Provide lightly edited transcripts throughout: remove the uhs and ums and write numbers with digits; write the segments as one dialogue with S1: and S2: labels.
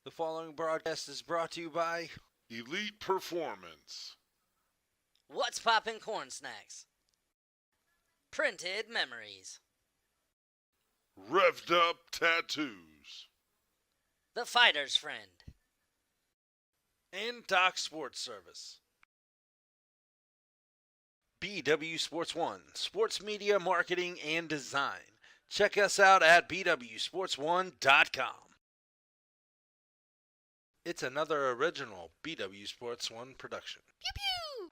S1: The following broadcast is brought to you by
S2: Elite Performance.
S3: What's Poppin' Corn Snacks? Printed Memories.
S2: Revved Up Tattoos.
S3: The Fighter's Friend.
S1: and Doc Sports Service. BW Sports One, sports media marketing and design. Check us out at bwsports1.com. It's another original BW Sports One production.
S3: Pew pew!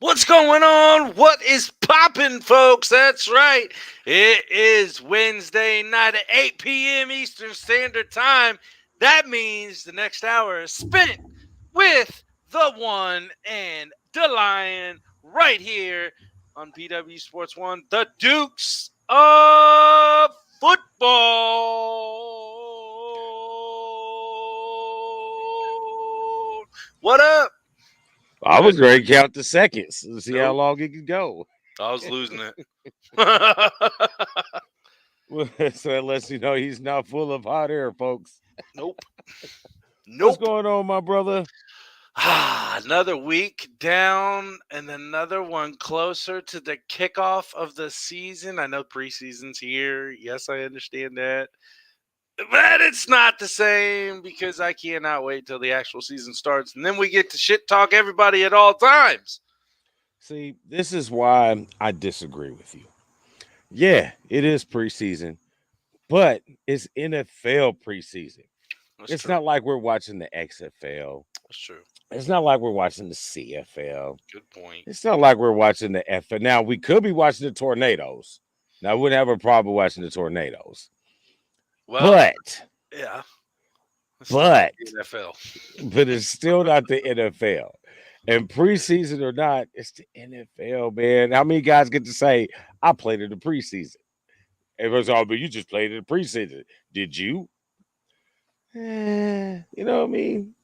S1: What's going on? What is poppin', folks? That's right. It is Wednesday night at 8 p.m. Eastern Standard Time. That means the next hour is spent with the one and the lion right here on BW Sports One, the Dukes of Football. What up?
S4: I was ready to count the seconds to see how long it could go.
S1: I was losing it.
S4: So that lets you know he's not full of hot air, folks.
S1: Nope.
S4: What's going on, my brother?
S1: Another week down and another one closer to the kickoff of the season. I know preseason's here. Yes, I understand that. But it's not the same because I cannot wait till the actual season starts. And then we get to shit talk everybody at all times.
S4: See, this is why I disagree with you. Yeah, it is preseason, but it's NFL preseason. It's not like we're watching the XFL.
S1: That's true.
S4: It's not like we're watching the CFL.
S1: Good point.
S4: It's not like we're watching the FL. Now, we could be watching the Tornadoes. Now, I wouldn't have a problem watching the Tornadoes.
S1: Well,
S4: But
S1: yeah.
S4: But
S1: the NFL.
S4: But it's still not the NFL. And preseason or not, it's the NFL, man. How many guys get to say, I played in the preseason? Everyone's all, but you just played in the preseason. Did you? You know what I mean?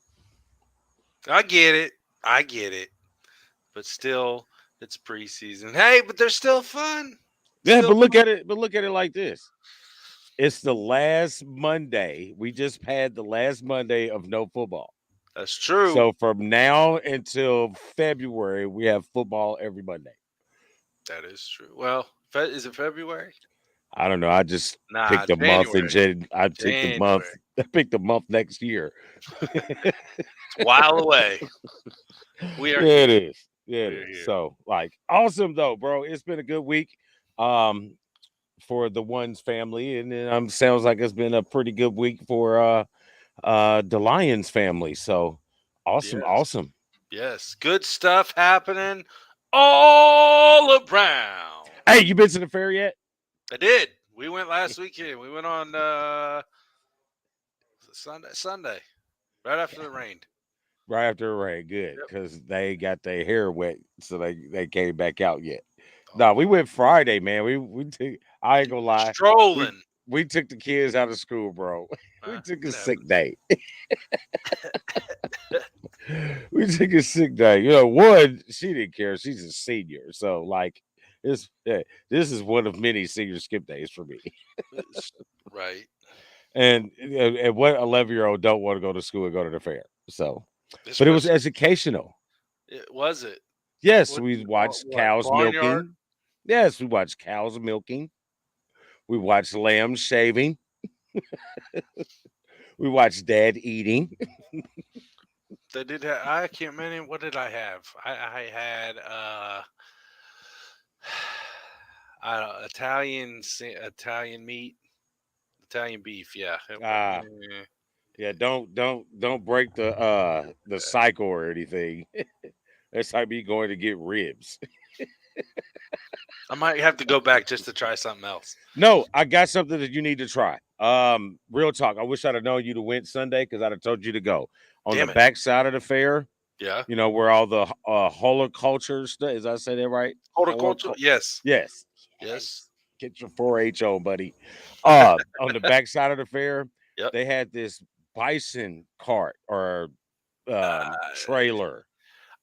S1: I get it. But still, it's preseason. Hey, but they're still fun.
S4: Yeah, but look at it like this. It's the last Monday. We just had the last Monday of no football.
S1: That's true.
S4: So from now until February, we have football every Monday.
S1: That is true. Well, is it February?
S4: I don't know. I just picked a month in January. I picked the month. I picked the month next year.
S1: It's a while away. We are.
S4: Yeah, it is. Yeah, it is. So, awesome though, bro. It's been a good week. For the Ones family, and sounds like it's been a pretty good week for the Lions family. So awesome.
S1: Yes, good stuff happening all around.
S4: Hey, you been to the fair yet?
S1: I did. We went last weekend. We went on Sunday, right after the rain.
S4: Right after the rain, good, because they got their hair wet, so they came back out yet. No, we went Friday, man. We took. I ain't gonna lie.
S1: Strolling.
S4: We took the kids out of school, bro. We took a sick day. We took a sick day. You know, one, she didn't care. She's a senior, so this is one of many senior skip days for me.
S1: Right.
S4: And what 11-year-old don't want to go to school and go to the fair? So, but it was educational.
S1: Was it?
S4: Yes, we watched cows milking. Yes, we watched cows milking. We watched lambs shaving. We watched dad eating.
S1: They did have, I can't remember, what did I have? I had Italian meat, Italian beef, yeah.
S4: Yeah, don't break the cycle or anything. That's like me going to get ribs.
S1: I might have to go back just to try something else.
S4: No, I got something that you need to try. Real talk. I wish I'd have known you to win Sunday because I'd have told you to go on
S1: Damn
S4: the
S1: it.
S4: back side of the fair.
S1: Yeah.
S4: You know where all the horticulture stuff. Is I say that right?
S1: Horticulture? Yes.
S4: Yes.
S1: Yes.
S4: Get your 4-H on, buddy. On the back side of the fair,
S1: Yep.
S4: they had this bison cart or trailer.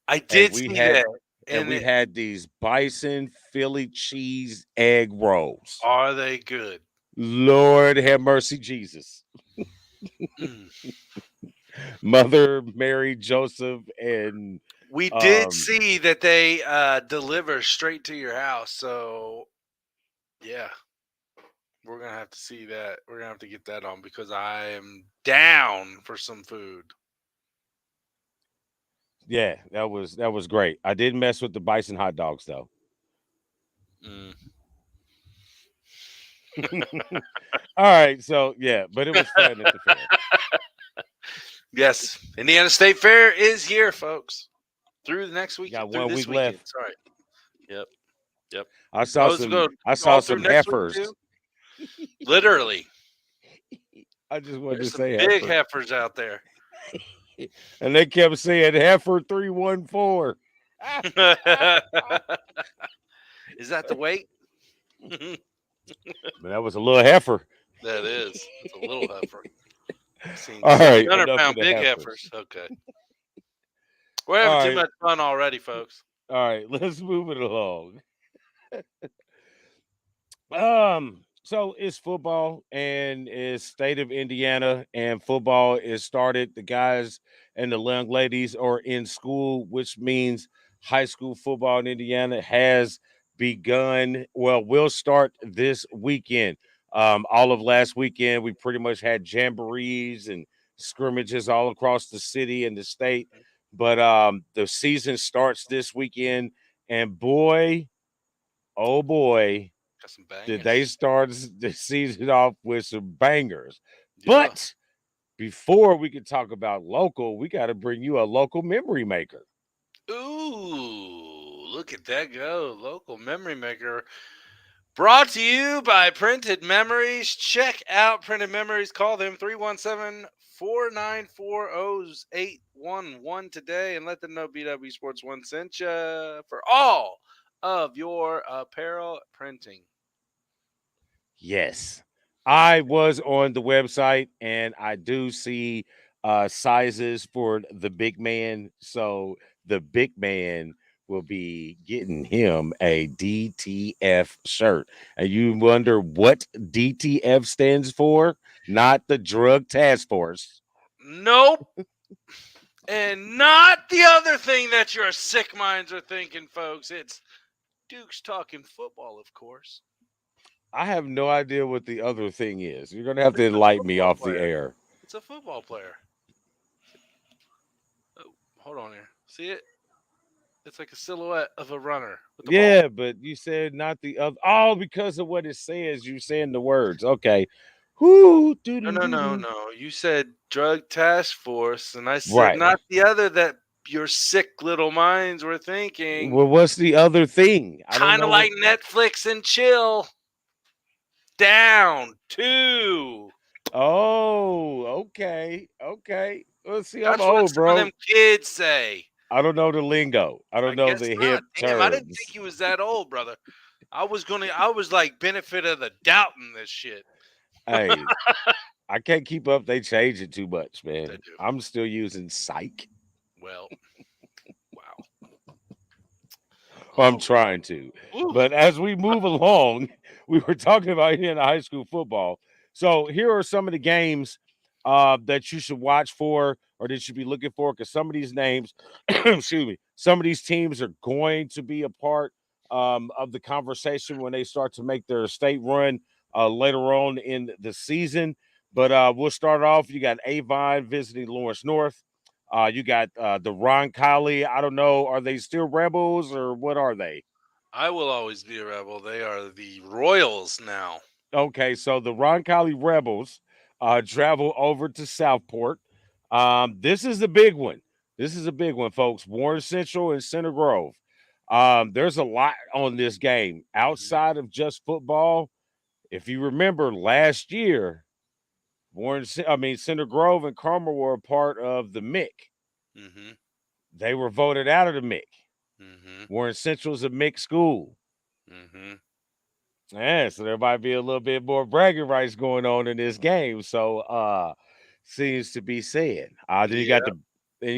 S1: I did
S4: we
S1: see
S4: had
S1: that.
S4: and we
S1: it-
S4: had these bison Philly cheese egg rolls.
S1: Are they good?
S4: Lord have mercy, Jesus.
S1: Mm.
S4: Mother Mary, Joseph, and
S1: We did see that they deliver straight to your house. So, yeah, we're going to have to see that. We're going to have to get that on because I am down for some food.
S4: yeah, that was great. I didn't mess with the bison hot dogs though.
S1: Mm.
S4: All right, so yeah, but it was fun at the fair.
S1: Yes, Indiana State Fair is here, folks. Through the next week.
S4: Got
S1: through
S4: 1
S1: this
S4: week
S1: weekend.
S4: left.
S1: Sorry. Yep.
S4: I saw
S1: Those
S4: some.
S1: go
S4: I saw
S1: all through
S4: some
S1: next week,
S4: heifers.
S1: too? Literally.
S4: I just wanted
S1: There's
S4: to
S1: some
S4: say
S1: big
S4: heifer.
S1: heifers out there.
S4: And they kept saying heifer 314.
S1: Is that the weight?
S4: But that was a little heifer.
S1: That is. It's a little heifer. I've seen
S4: All right,
S1: 600
S4: enough
S1: pound
S4: of the
S1: big
S4: heifers.
S1: heifers. Okay. We're having
S4: All
S1: too
S4: right.
S1: much fun already, folks.
S4: All right, let's move it along. So it's football and it's state of Indiana, and football is started. The guys and the young ladies are in school, which means high school football in Indiana has begun. Well, we'll start this weekend. All of last weekend, we pretty much had jamborees and scrimmages all across the city and the state. But the season starts this weekend, and boy, oh boy,
S1: Got some bangers.
S4: did they start the season off with some bangers.
S1: Yeah.
S4: But before we can talk about local, we got to bring you a local memory maker.
S1: Ooh, look at that go. Local memory maker. Brought to you by Printed Memories. Check out Printed Memories. Call them 317-494-0811 today and let them know BW Sports 1 sent you for all of your apparel printing.
S4: Yes. I was on the website and I do see sizes for the big man. So the big man will be getting him a DTF shirt. And you wonder what DTF stands for? Not the Drug Task Force.
S1: Nope. And not the other thing that your sick minds are thinking, folks. It's Duke's Talking Football, of course.
S4: I have no idea what the other thing is. You're going to have to enlighten me off the air.
S1: It's a football player. Oh, hold on here. See it? It's like a silhouette of a runner. With the
S4: Yeah,
S1: ball.
S4: but you said not the other. Oh, because of what it says, you're saying the words. Okay. Whoo,
S1: No. You said Drug Task Force, and I said
S4: Right.
S1: not the other that your sick little minds were thinking.
S4: Well, what's the other thing?
S1: Kind of like Netflix and chill. Down 2.
S4: Oh, okay. Let's see. I'm
S1: That's what
S4: old,
S1: some
S4: bro.
S1: of them kids say.
S4: I don't know the lingo. I don't know
S1: guess
S4: the
S1: not.
S4: hip
S1: Damn,
S4: terms.
S1: I didn't think you was that old, brother. I was like benefit of the doubt in this shit.
S4: Hey, I can't keep up. They change it too much, man.
S1: They do.
S4: I'm still using psych.
S1: Well, wow.
S4: I'm trying to.
S1: Ooh.
S4: But as we move along, we were talking about here in high school football. So here are some of the games that you should watch for or that you should be looking for, because some of these names, excuse me, some of these teams are going to be a part of the conversation when they start to make their state run later on in the season. But we'll start off. You got Avon visiting Lawrence North. You got the Ron Colley. I don't know. Are they still Rebels or what are they?
S1: I will always be a Rebel. They are the Royals now.
S4: Okay, so the Ron Colley Rebels travel over to Southport. This is a big one. This is a big one, folks. Warren Central and Center Grove. There's a lot on this game outside of just football. If you remember last year, Center Grove and Carmel were a part of the MIC.
S1: Mm-hmm.
S4: They were voted out of the MIC.
S1: Mm-hmm.
S4: Warren Central's a MIC school.
S1: Mm-hmm.
S4: Yeah, so there might be a little bit more bragging rights going on in this game. So seems to be said. Then you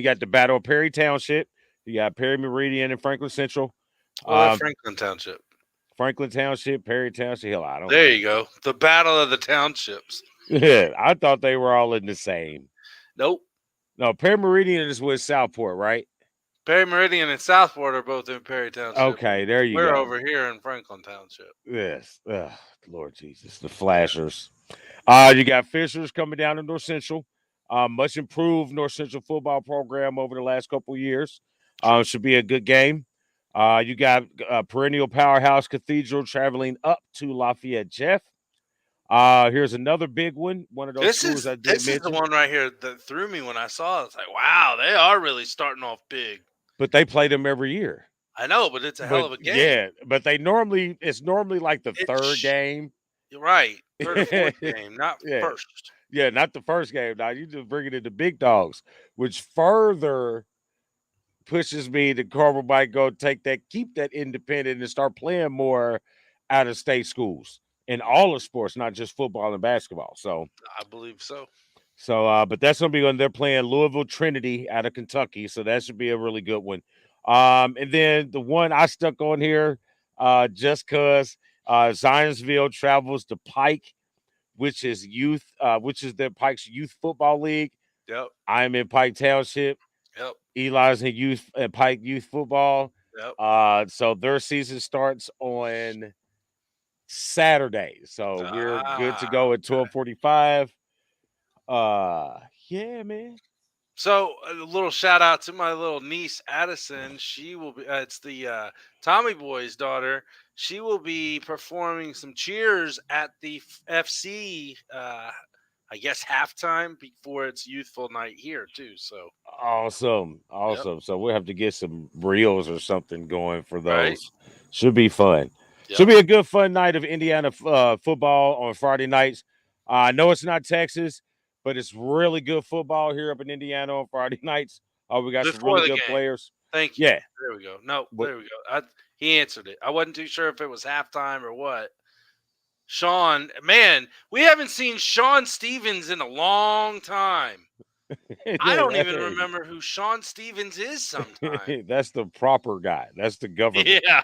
S4: got the Battle of Perry Township. You got Perry Meridian and Franklin Central.
S1: Franklin Township.
S4: Franklin Township, Perry Township. Hell, I don't know.
S1: There you go. The Battle of the Townships.
S4: Yeah, I thought they were all in the same.
S1: Nope.
S4: No, Perry Meridian is with Southport, right?
S1: Perry Meridian and Southport are both in Perry Township.
S4: Okay, there you
S1: We're
S4: go.
S1: over here in Franklin Township.
S4: Yes. Lord Jesus, the Flashers. You got Fishers coming down to North Central. Much improved North Central football program over the last couple of years. Should be a good game. You got perennial powerhouse Cathedral traveling up to Lafayette Jeff. Here's another big one. One of those schools I did
S1: This
S4: mention.
S1: is the one right here that threw me when I saw it. It's like, wow, they are really starting off big.
S4: But they play them every year.
S1: I know, but it's a hell of a game.
S4: Yeah, but it's normally like the third game.
S1: Right. Third or fourth game, not first.
S4: Yeah, not the first game. Now you just bring it in the big dogs, which further pushes me to Carmel might go keep that independent and start playing more out of state schools in all of sports, not just football and basketball. So
S1: I believe so.
S4: So, but that's gonna be when they're playing Louisville Trinity out of Kentucky. So that should be a really good one. And then the one I stuck on here, just cause Zionsville travels to Pike, which is the Pike's Youth Football League.
S1: Yep.
S4: I'm in Pike Township.
S1: Yep.
S4: Eli's in Pike Youth Football.
S1: Yep.
S4: So their season starts on Saturday. So we're good to go at 12:45. Yeah, man.
S1: So a little shout out to my little niece Addison. She will be. It's the Tommy Boy's daughter. She will be performing some cheers at the FC. I guess halftime before its youthful night here too. So
S4: awesome. Yep. So we'll have to get some reels or something going for those.
S1: Right.
S4: Should be fun. Yep. Should be a good fun night of Indiana football on Friday nights. I know it's not Texas, but it's really good football here up in Indiana on Friday nights. We got some really good players.
S1: Thank you.
S4: Yeah.
S1: There we go. No, there we go. He answered it. I wasn't too sure if it was halftime or what. Sean, man, we haven't seen Sean Stevens in a long time. I don't even remember who Sean Stevens is sometimes.
S4: That's the proper guy. That's the government.
S1: Yeah.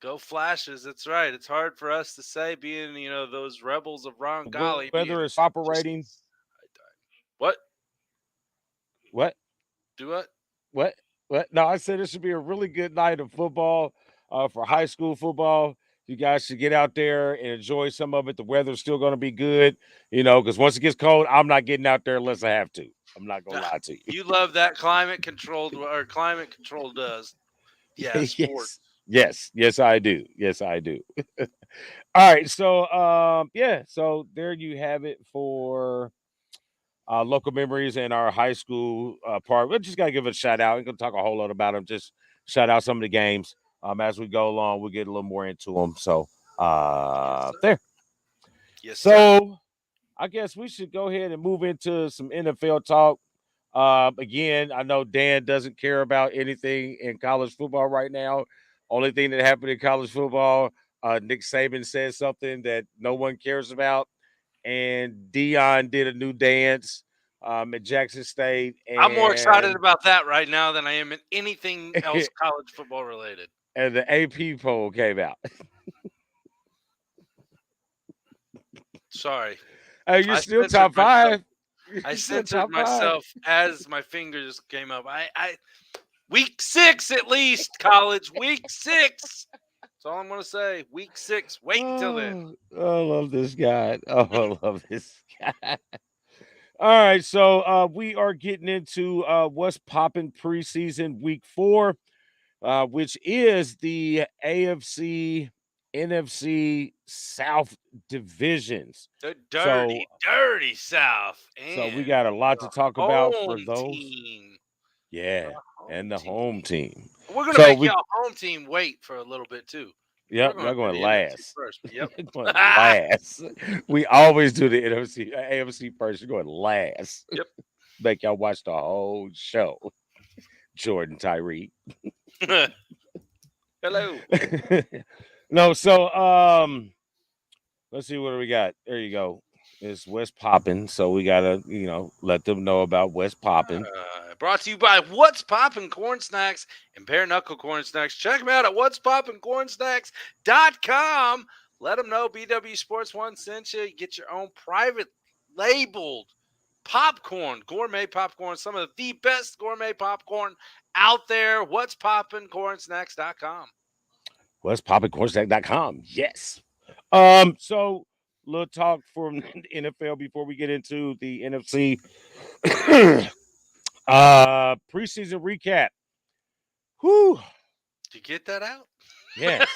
S1: Go Flashes. That's right. It's hard for us to say being, those rebels of Ron Golly.
S4: Whether it's operating.
S1: What? Do what?
S4: What? No, I said it should be a really good night of football for high school football. You guys should get out there and enjoy some of it. The weather's still going to be good, because once it gets cold, I'm not getting out there unless I have to. I'm not going to lie to you.
S1: You love that climate controlled does. Yeah, sports.
S4: Yes, I do. All right, so so there you have it for local memories in our high school part. We just got to give it a shout out. We're going to talk a whole lot about them. Just shout out some of the games. As we go along, we'll get a little more into them. So there.
S1: Yes.
S4: So I guess we should go ahead and move into some NFL talk. Again, I know Dan doesn't care about anything in college football right now. Only thing that happened in college football, Nick Saban said something that no one cares about, and Dion did a new dance at Jackson State. And
S1: I'm more excited about that right now than I am in anything else college football related.
S4: And the AP poll came out.
S1: Sorry.
S4: Hey, you're still top five.
S1: I censored myself as my fingers came up. I week 6 at least, college. Week 6. That's all I'm going to say. Week 6. Wait until then.
S4: I love this guy. I love this guy. All right, so we are getting into what's popping preseason week 4. Which is the AFC, NFC South divisions.
S1: The dirty South.
S4: So we got a lot to talk about for those.
S1: Team.
S4: Yeah, and the home team.
S1: We're going to make y'all home team wait for a little bit, too.
S4: Yep,
S1: We're
S4: y'all
S1: going
S4: going
S1: to the NFC
S4: last.
S1: first. But yep.
S4: You're going last. We always do the NFC, AFC first. You're going last.
S1: Yep.
S4: Make y'all watch the whole show. Jordan Tyree.
S1: Hello.
S4: No, so let's see what do we got. There you go. It's West Poppin', so we gotta, let them know about West Poppin'.
S1: Brought to you by What's Poppin' Corn Snacks and Bare Knuckle Corn Snacks. Check them out at what'spoppincornsnacks.com. Let them know BW Sports 1 sent you. Get your own private labeled popcorn, gourmet popcorn, some of the best gourmet popcorn out there. What's poppincornsnacks.com.
S4: what'spoppincornsnack.com. Yes. So little talk from the NFL before we get into the NFC. Preseason recap. Whew.
S1: Did you get that out?
S4: Yes.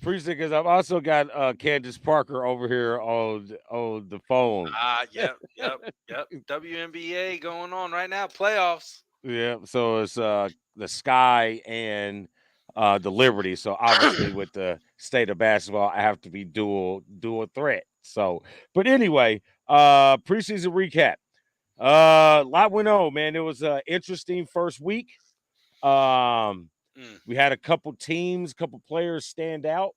S4: Preseason, because I've also got Candace Parker over here on the phone.
S1: Yep. WNBA going on right now. Playoffs.
S4: Yeah. So it's the Sky and the Liberty. So obviously with the state of basketball, I have to be dual threat. So, but anyway, preseason recap. A lot went on, man. It was an interesting first week. We had a couple teams, couple players stand out.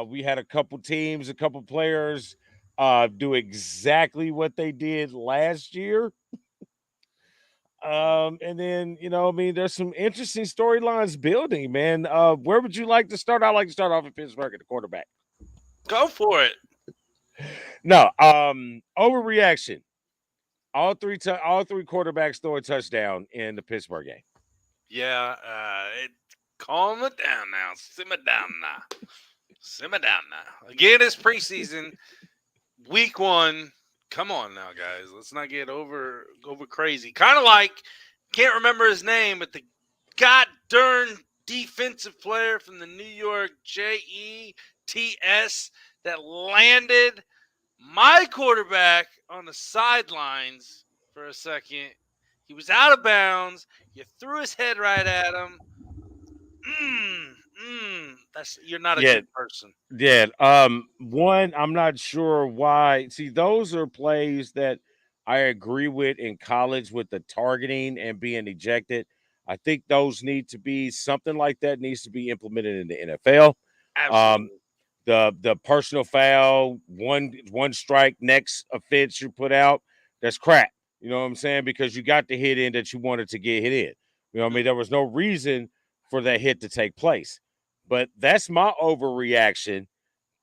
S4: We had a couple teams, a couple players do exactly what they did last year. And then, there's some interesting storylines building, man. Where would you like to start? I'd like to start off in Pittsburgh at the quarterback.
S1: Go for it.
S4: No, overreaction. All three quarterbacks throw a touchdown in the Pittsburgh game.
S1: Yeah, calm it down now. Simmer down now. Again, it's preseason. Week 1. Come on now, guys. Let's not get over crazy. Kind of like, can't remember his name, but the god darn defensive player from the New York Jets that landed my quarterback on the sidelines for a second. He was out of bounds. You threw his head right at him. You're not a good person.
S4: Yeah. One, I'm not sure why. See, those are plays that I agree with in college with the targeting and being ejected. I think those need to be something like that needs to be implemented in the NFL.
S1: Absolutely.
S4: The personal foul, one strike, next offense you put out, that's crap. You know what I'm saying? Because you got the hit in that you wanted to get hit in. You know what I mean? There was no reason for that hit to take place. But that's my overreaction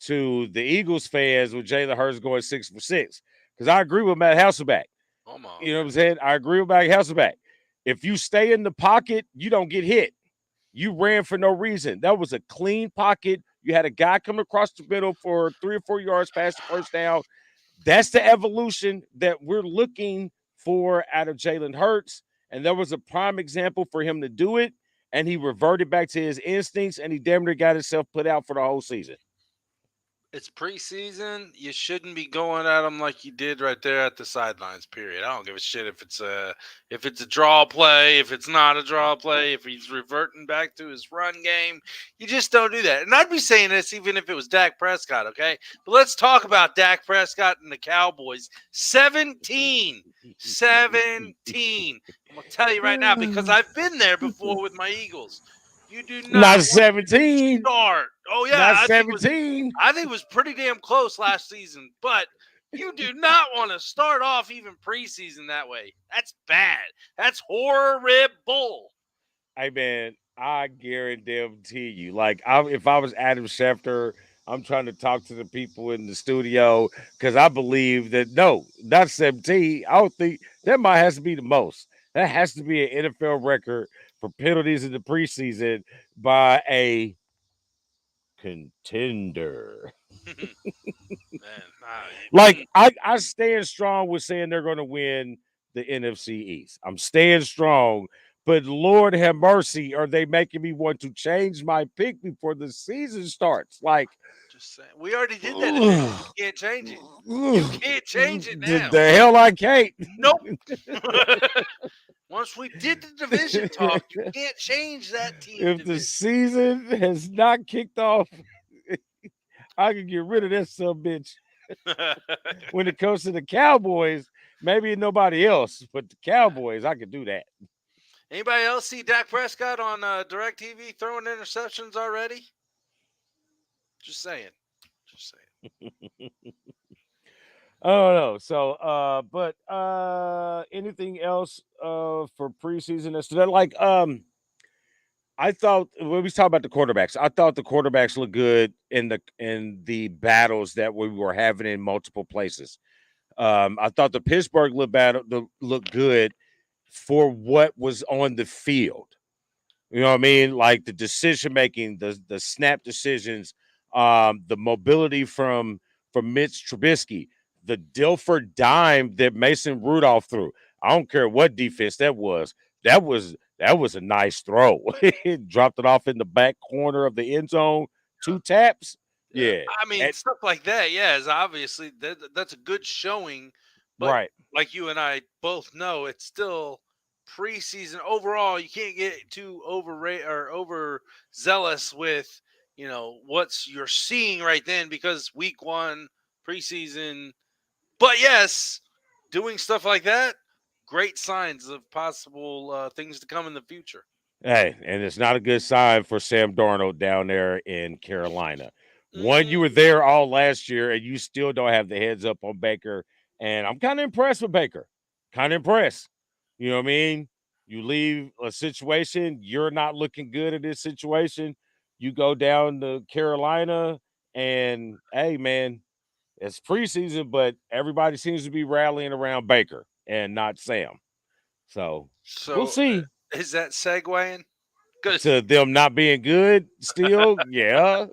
S4: to the Eagles fans with Jalen Hurts going 6 for 6. Because I agree with Matt Hasselbeck. You know what I'm saying? I agree with Matt Hasselbeck. If you stay in the pocket, you don't get hit. You ran for no reason. That was a clean pocket. You had a guy coming across the middle for 3 or 4 yards past the first down. That's the evolution that we're looking for out of Jalen Hurts. And there was a prime example for him to do it. And he reverted back to his instincts, and he damn near got himself put out for the whole season.
S1: It's preseason. You shouldn't be going at him like you did right there at the sidelines, period. I don't give a shit if it's a draw play, if it's not a draw play, if he's reverting back to his run game. You just don't do that. And I'd be saying this even if it was Dak Prescott, okay? But let's talk about Dak Prescott and the Cowboys. 17. I'm going to tell you right now because I've been there before with my Eagles. You do not
S4: 17
S1: start. Oh yeah,
S4: not 17.
S1: I think it was pretty damn close last season, but you do not want to start off even preseason that way. That's bad. That's horrible.
S4: Hey man, I guarantee you. Like, if I was Adam Schefter, I'm trying to talk to the people in the studio because I believe that no, not 17. I don't think that might has to be the most. That has to be an NFL record for penalties in the preseason by a contender. Like, I stand strong with saying they're going to win the NFC East. I'm staying strong, but Lord have mercy, are they making me want to change my pick before the season starts? Like,
S1: just saying, we already did that. You can't change it. You can't change it now.
S4: The hell I can't.
S1: Nope. Once we did the division talk, you can't change that team
S4: If the
S1: division.
S4: season has not kicked off, I can get rid of that bitch. When it comes to the Cowboys, maybe nobody else, but the Cowboys, I could do that.
S1: Anybody else see Dak Prescott on DirecTV throwing interceptions already? Just saying.
S4: I don't know. So, but anything else for preseason that's like I thought when we was talking about the quarterbacks, I thought the quarterbacks looked good in the battles that we were having in multiple places. I thought the Pittsburgh looked good for what was on the field. You know what I mean? Like the decision making, the snap decisions, the mobility from Mitch Trubisky, the Dilfer dime that Mason Rudolph threw. I don't care what defense that was. That was a nice throw. It dropped it off in the back corner of the end zone. 2 taps. Yeah.
S1: I mean, stuff like that, yeah, is obviously that's a good showing. But
S4: Right.
S1: like you and I both know, it's still preseason. Overall, you can't get too overzealous with, what you're seeing right then, because week 1 preseason. But yes, doing stuff like that, great signs of possible things to come in the future.
S4: Hey, and it's not a good sign for Sam Darnold down there in Carolina. One, you were there all last year, and you still don't have the heads up on Baker. And I'm kind of impressed with Baker. Kind of impressed. You know what I mean? You leave a situation, you're not looking good in this situation. You go down to Carolina, and hey, man, it's preseason, but everybody seems to be rallying around Baker and not Sam. So we'll see.
S1: Is that segueing?
S4: To them not being good still, yeah.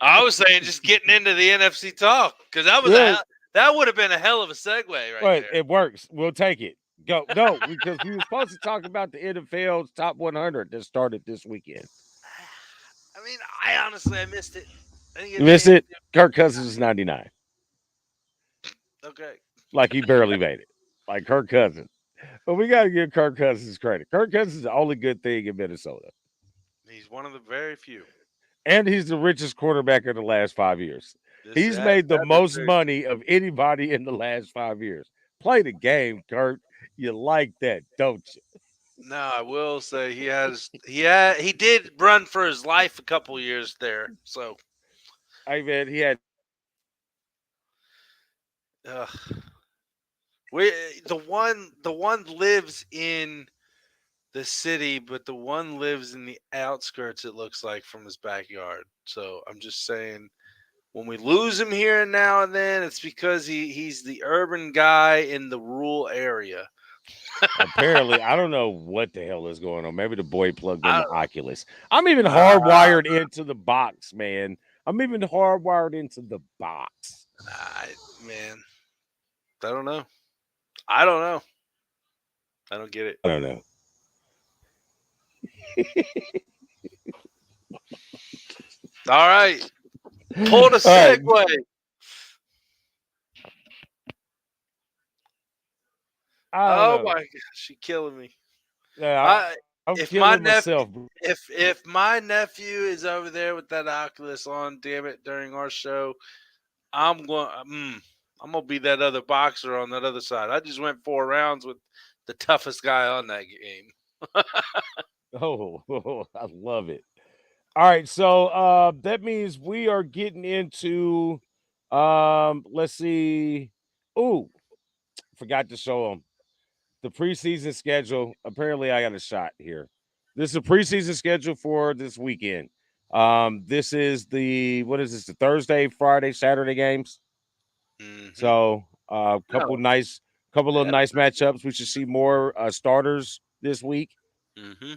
S1: I was saying just getting into the NFC talk, because that would have been a hell of a segue right there.
S4: It works. We'll take it. Go. No, because we were supposed to talk about the NFL's top 100 that started this weekend.
S1: I mean, I missed it.
S4: You missed it? Kirk Cousins is 99.
S1: Okay.
S4: Like he barely made it. Like Kirk Cousins. But we got to give Kirk Cousins credit. Kirk Cousins is the only good thing in Minnesota.
S1: He's one of the very few.
S4: And he's the richest quarterback in the last 5 years. He's made the most money of anybody in the last 5 years. Play the game, Kirk. You like that, don't you?
S1: No, I will say he did run for his life a couple years there. So
S4: I mean, he had
S1: the one lives in the city, but the one lives in the outskirts, it looks like, from his backyard. So I'm just saying, when we lose him here and now and then, it's because he's the urban guy in the rural area.
S4: Apparently, I don't know what the hell is going on. Maybe the boy plugged in the Oculus. I'm even hardwired into the box, man. I'm even hardwired into the box.
S1: Man, I don't know. I don't get it.
S4: I don't know.
S1: All right. Pull the segue.
S4: Right.
S1: Oh my gosh, she's killing me.
S4: Yeah, I'm killing myself.
S1: If my nephew is over there with that Oculus on, damn it, during our show, I'm gonna be that other boxer on that other side. I just went 4 rounds with the toughest guy on that game.
S4: Oh, I love it. All right, so that means we are getting into let's see. Ooh, forgot to show them the preseason schedule. Apparently, I got a shot here. This is a preseason schedule for this weekend. This is the Thursday, Friday, Saturday games. Mm-hmm. So couple of nice matchups. We should see more starters this week.
S1: Mm-hmm.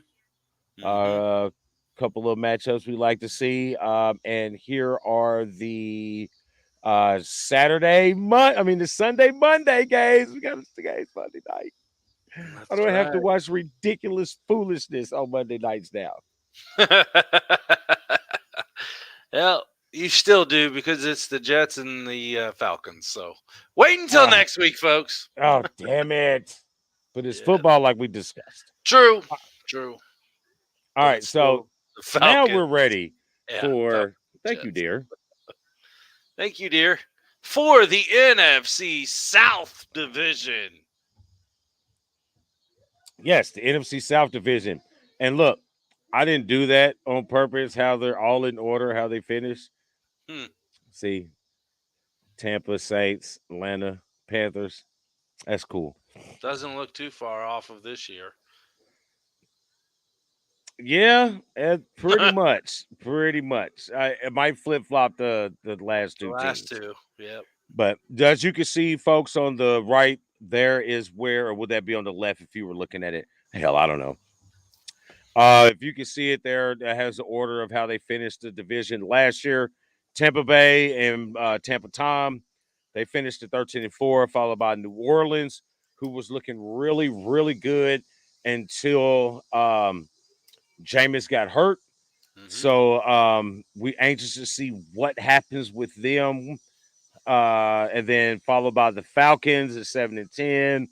S4: Couple of matchups we like to see. And here are the Sunday, Monday games. We got the games Monday night. I don't have to watch ridiculous foolishness on Monday nights now.
S1: Well, you still do, because it's the Jets and the Falcons. So wait until next week, folks.
S4: Oh, damn it. but it's
S1: Yeah.
S4: football like we discussed.
S1: True.
S4: Uh,
S1: True.
S4: All
S1: But
S4: right, so
S1: still, the
S4: now we're
S1: Falcons.
S4: ready
S1: Yeah.
S4: for. Thank you,
S1: Jets.
S4: dear.
S1: Thank you, dear. For the NFC South Division.
S4: Yes, the NFC South Division. And look, I didn't do that on purpose. How they're all in order, how they finish.
S1: Hmm.
S4: See, Tampa Saints, Atlanta Panthers. That's cool.
S1: Doesn't look too far off of this year.
S4: Yeah, pretty much. Pretty much. It might flip flop the last
S1: The
S4: two
S1: last
S4: teams.
S1: two. Yep.
S4: But as you can see, folks, on the right, there is where, or would that be on the left if you were looking at it? Hell, I don't know. If you can see it there, that has the order of how they finished the division last year. Tampa Bay and Tampa Tom, they finished at 13-4, followed by New Orleans, who was looking really, really good until Jameis got hurt.
S1: Mm-hmm.
S4: So we anxious to see what happens with them. And then followed by the Falcons at 7-10.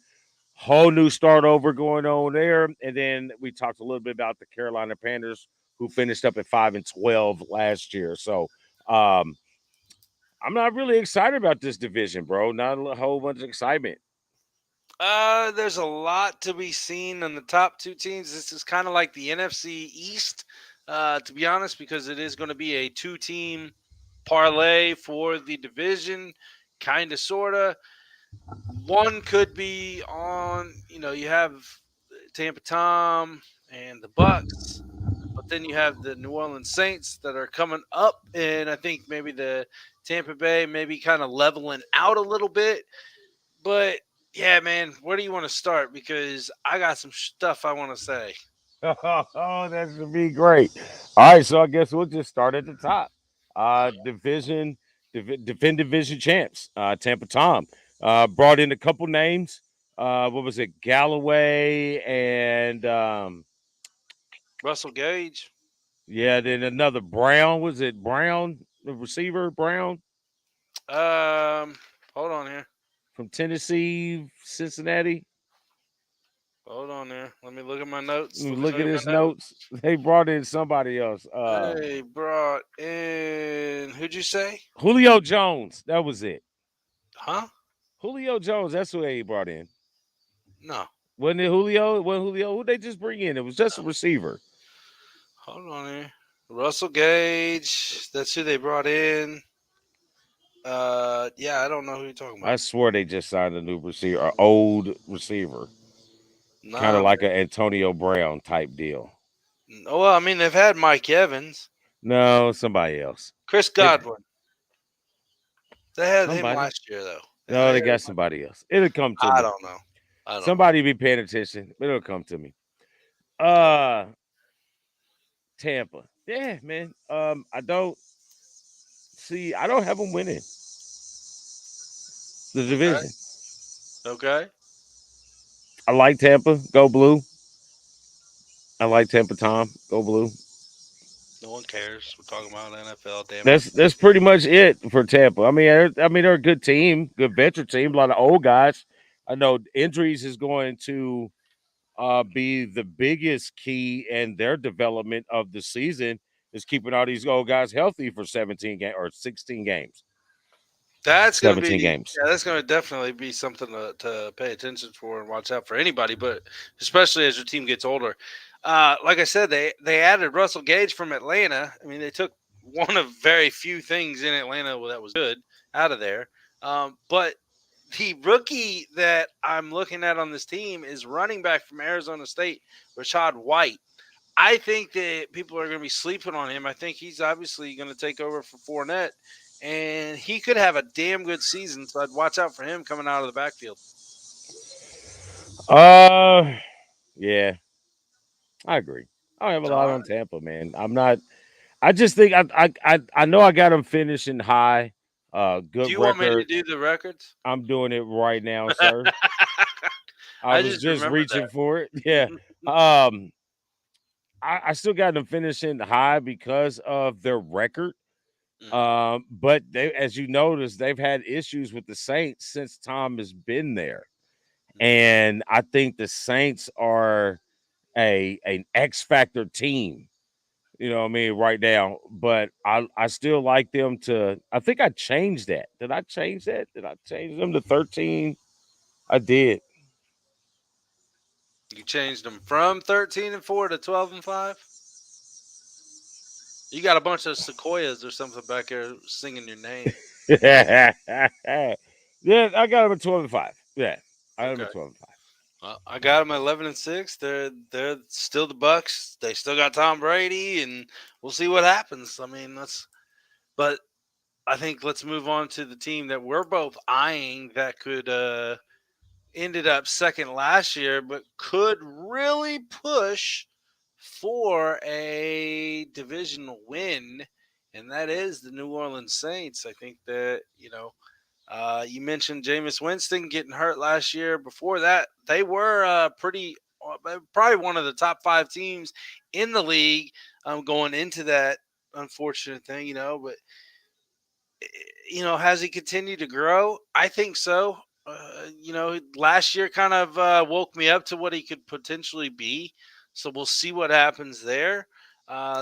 S4: Whole new start over going on there. And then we talked a little bit about the Carolina Panthers, who finished up at 5-12 last year. So I'm not really excited about this division, bro. Not a whole bunch of excitement.
S1: There's a lot to be seen on the top two teams. This is kind of like the NFC East, to be honest, because it is going to be a two-team parlay for the division, kind of, sort of. One could be on, you have Tampa Tom and the Bucks, but then you have the New Orleans Saints that are coming up, and I think maybe the Tampa Bay maybe kind of leveling out a little bit. But yeah, man, where do you want to start? Because I got some stuff I want to say.
S4: Oh, that should be great. All right, so I guess we'll just start at the top. Defend division champs, Tampa Tom. Brought in a couple names. What was it? Galloway and
S1: Russell Gage.
S4: yeah, then another Brown. Was it Brown, the receiver Brown
S1: Hold on here.
S4: from Tennessee, Cincinnati?
S1: Hold on there. Let me look at my notes.
S4: Look at his notes. They brought in somebody else.
S1: They brought in, who'd you say?
S4: Julio Jones. That was it.
S1: Huh?
S4: Julio Jones. That's who they brought in.
S1: No.
S4: Wasn't it Julio? It wasn't Julio. Who'd they just bring in? It was just a receiver.
S1: Hold on here. Russell Gage. That's who they brought in. Yeah, I don't know who you're talking about.
S4: I swear they just signed a new receiver, an old receiver.
S1: Nah,
S4: Kind of like an Antonio Brown type deal.
S1: well, I mean, they've had Mike Evans.
S4: No, somebody else.
S1: Chris Godwin. They had him
S4: Somebody.
S1: last year, though.
S4: No, they got somebody else. It'll come to me.
S1: I don't know.
S4: Somebody be paying attention. It'll come to me. Tampa. Yeah, man. I don't have them winning the division.
S1: Okay.
S4: I like Tampa. Go blue. I like Tampa Tom. Go blue.
S1: No one cares. We're talking about NFL. Damn
S4: That's pretty much it for Tampa. I mean, they're a good team, good veteran team, a lot of old guys. I know injuries is going to be the biggest key in their development of the season is keeping all these old guys healthy for 17 games or 16 games.
S1: That's going to
S4: 17
S1: be
S4: games.
S1: Yeah, that's going to definitely be something to pay attention for and watch out for anybody, but especially as your team gets older. Like I said, they added Russell Gage from Atlanta. I mean, they took one of very few things in Atlanta that was good out of there. But the rookie that I'm looking at on this team is running back from Arizona State, Rashad White. I think that people are going to be sleeping on him. I think he's obviously going to take over for Fournette, and he could have a damn good season. So I'd watch out for him coming out of the backfield.
S4: Yeah, I agree. I don't have a lot on Tampa, man. I'm not. I just think I know I got them finishing high. Good record.
S1: Do you want me to do the records?
S4: I'm doing it right now, sir. I was just reaching for it. Yeah. I still got them finishing high because of their record. But they, as you notice, they've had issues with the Saints since Tom has been there. And I think the Saints are an X factor team. You know what I mean, right now. But I still like them to. I think I changed that. Did I change that? Did I change them to 13? I did.
S1: You changed them from 13-4 to 12-5. You got a bunch of sequoias or something back there singing your name.
S4: Yeah, I got them at 12-5. Yeah, I got them
S1: Okay.
S4: at 12-5.
S1: I got them at 11-6. They're still the Bucks. They still got Tom Brady, and we'll see what happens. I mean, but I think let's move on to the team that we're both eyeing that could ended up second last year, but could really push for a divisional win, and that is the New Orleans Saints. I think that you mentioned Jameis Winston getting hurt last year. Before that, they were probably one of the top 5 teams in the league going into that unfortunate thing, but has he continued to grow? I think so. Last year kind of woke me up to what he could potentially be. So we'll see what happens there.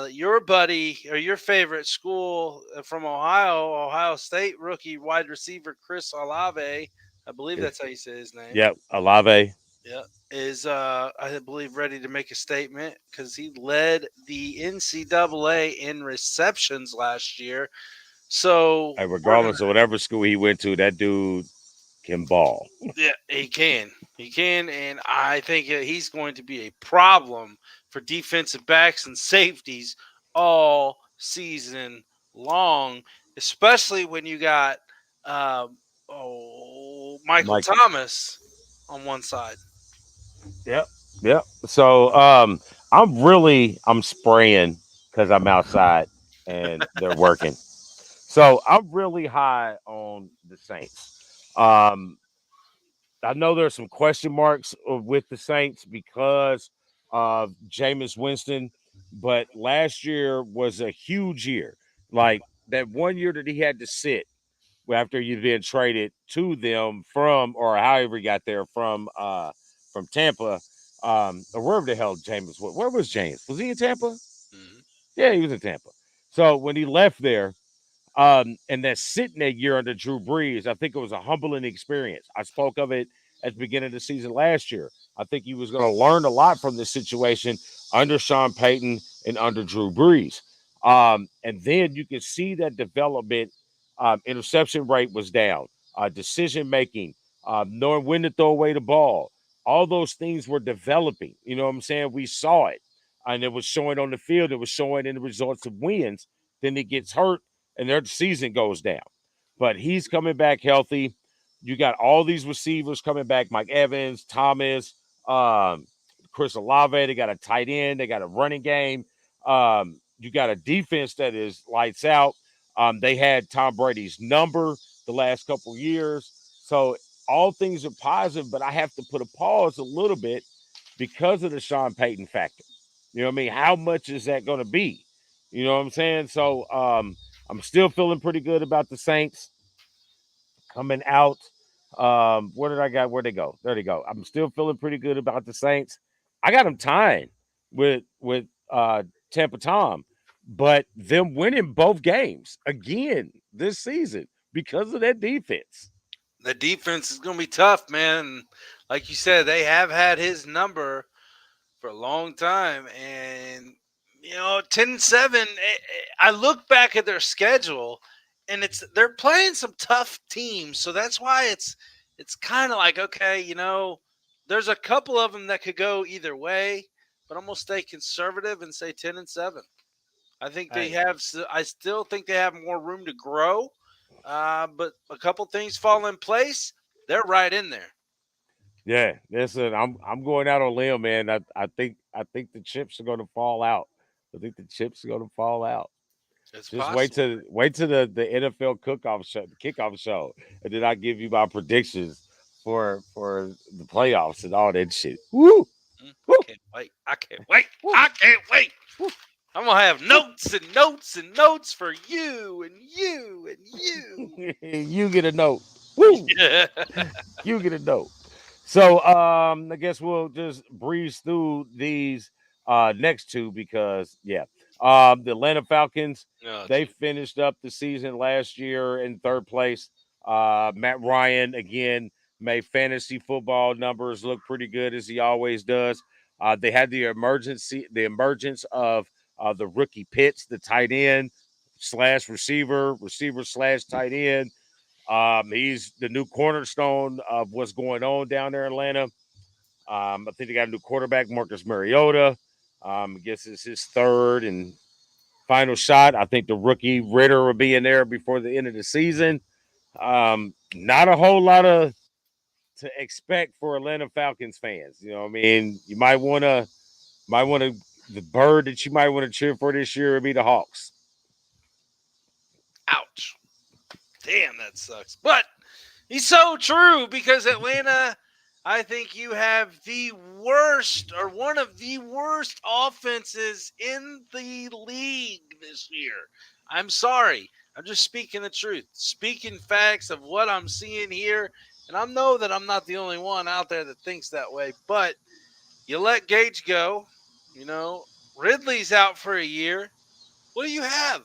S1: Your buddy or your favorite school from Ohio State rookie wide receiver Chris Olave, I believe that's how you say his name.
S4: Yep, Olave.
S1: Yeah, is I believe ready to make a statement because he led the NCAA in receptions last year. So
S4: Hey,
S1: we're gonna,
S4: regardless of whatever school he went to, that dude can ball.
S1: yeah, he can, and I think he's going to be a problem for defensive backs and safeties all season long, especially when you got Michael
S4: Mike.
S1: Thomas on one side.
S4: Yep. Yep. So I'm spraying because I'm outside and they're working. So I'm really high on the Saints. I know there's some question marks with the Saints because of Jameis Winston, but last year was a huge year. Like that one year that he had to sit after you've been traded to them from, or however he got there from Tampa, or wherever the hell Jameis was. Where was James? Was he in Tampa?
S1: Mm-hmm.
S4: Yeah, he was in Tampa. So when he left there, and that sitting that year under Drew Brees, I think it was a humbling experience. I spoke of it at the beginning of the season last year. I think he was going to learn a lot from this situation under Sean Payton and under Drew Brees. And then you can see that development. Interception rate was down. Decision making, knowing when to throw away the ball. All those things were developing. You know what I'm saying? We saw it. And it was showing on the field. It was showing in the results of wins. Then he gets hurt and their season goes down. But he's coming back healthy. You got all these receivers coming back: Mike Evans, Thomas, Chris Olave. They got a tight end. They got a running game. You got a defense that is lights out. They had Tom Brady's number the last couple of years. So all things are positive, but I have to put a pause a little bit because of the Sean Payton factor. You know what I mean? How much is that going to be? You know what I'm saying? So I'm still feeling pretty good about the Saints coming out. Where did I got? Where'd they go? There they go. I'm still feeling pretty good about the Saints. I got them tying with Tampa Tom, but them winning both games again this season because of that defense.
S1: The defense is going to be tough, man. Like you said, they have had his number for a long time, and 10-7. I look back at their schedule, and they're playing some tough teams, so that's why it's kind of like, okay, there's a couple of them that could go either way, but I'm gonna stay conservative and say 10-7. I think they have. I still think they have more room to grow, but a couple things fall in place. They're right in there.
S4: Yeah, listen, I'm going out on a limb, man. I think the chips are going to fall out. I think the chips are going to fall out.
S1: It's
S4: Just
S1: possible.
S4: wait till the NFL kickoff show, and then I give you my predictions for the playoffs and all that shit. Woo!
S1: I
S4: Woo!
S1: can't wait. I can't wait.
S4: Woo!
S1: I can't wait.
S4: Woo!
S1: I'm gonna have notes and notes and notes for you and you and you.
S4: You get a note. Woo!
S1: Yeah.
S4: You get a note. So I guess we'll just breeze through these next two because the Atlanta Falcons,
S1: Oh,
S4: they
S1: gee.
S4: finished up the season last year in third place. Matt Ryan again made fantasy football numbers look pretty good as he always does. They had the emergence of the rookie Pitts, the tight end slash receiver slash tight end. He's the new cornerstone of what's going on down there in Atlanta. I think they got a new quarterback, Marcus Mariota. I guess it's his third and final shot. I think the rookie Ritter will be in there before the end of the season. Not a whole lot of to expect for Atlanta Falcons fans. You know what I mean? You might want to the bird that you might want to cheer for this year would be the Hawks.
S1: Ouch. Damn, that sucks. But he's so true because Atlanta, I think you have the worst or one of the worst offenses in the league this year. I'm sorry. I'm just speaking the truth, speaking facts of what I'm seeing here. And I know that I'm not the only one out there that thinks that way, but you let Gage go, Ridley's out for a year. What do you have?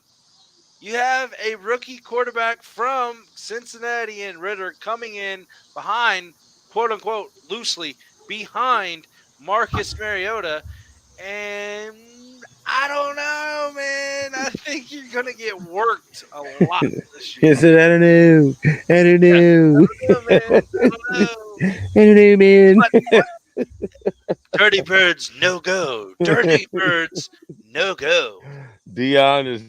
S1: You have a rookie quarterback from Cincinnati and Ritter coming in behind, quote unquote, loosely behind Marcus Mariota. And I don't know, man. I think you're going to get worked a lot this year.
S4: He said, I don't know. I don't
S1: Yeah,
S4: know.
S1: I don't know, man. I don't know.
S4: I don't know, man.
S1: But Dirty Birds, no go. Dirty Birds, no go.
S4: Dion is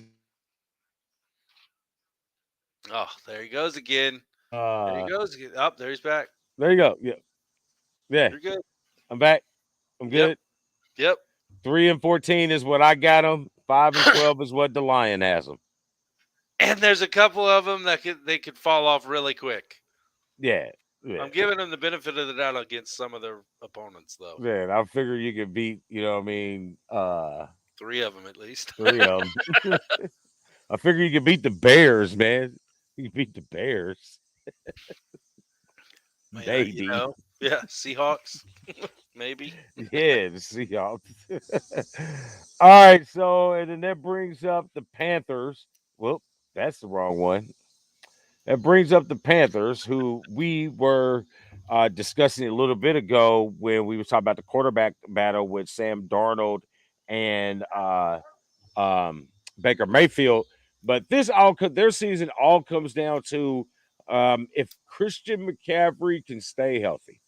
S1: Oh, there he goes again. There he goes again. Oh, there he's back.
S4: there you go. Yeah.
S1: You're good.
S4: I'm back. I'm good.
S1: Yep.
S4: 3-14 is what I got them. 5-12 is what the Lion has them.
S1: And there's a couple of them that they could fall off really quick.
S4: Yeah.
S1: I'm giving them the benefit of the doubt against some of their opponents, though.
S4: Man, I figure you could beat,
S1: Three of them at least.
S4: three of them. I figure you could beat the Bears, man. You beat the Bears. Maybe.
S1: Yeah, Seahawks. Maybe.
S4: Yeah, the Seahawks. All right, so and then that brings up the Panthers. Well, that's the wrong one. That brings up the Panthers, who we were discussing a little bit ago when we were talking about the quarterback battle with Sam Darnold and Baker Mayfield. But their season all comes down to if Christian McCaffrey can stay healthy.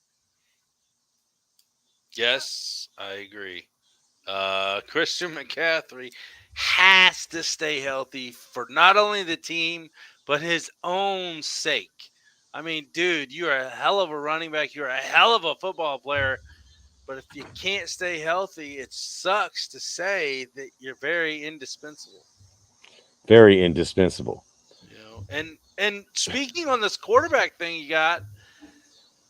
S1: Yes, I agree. Christian McCaffrey has to stay healthy for not only the team, but his own sake. I mean, dude, you're a hell of a running back. You're a hell of a football player. But if you can't stay healthy, it sucks to say that you're very indispensable.
S4: Very indispensable.
S1: And speaking on this quarterback thing you got,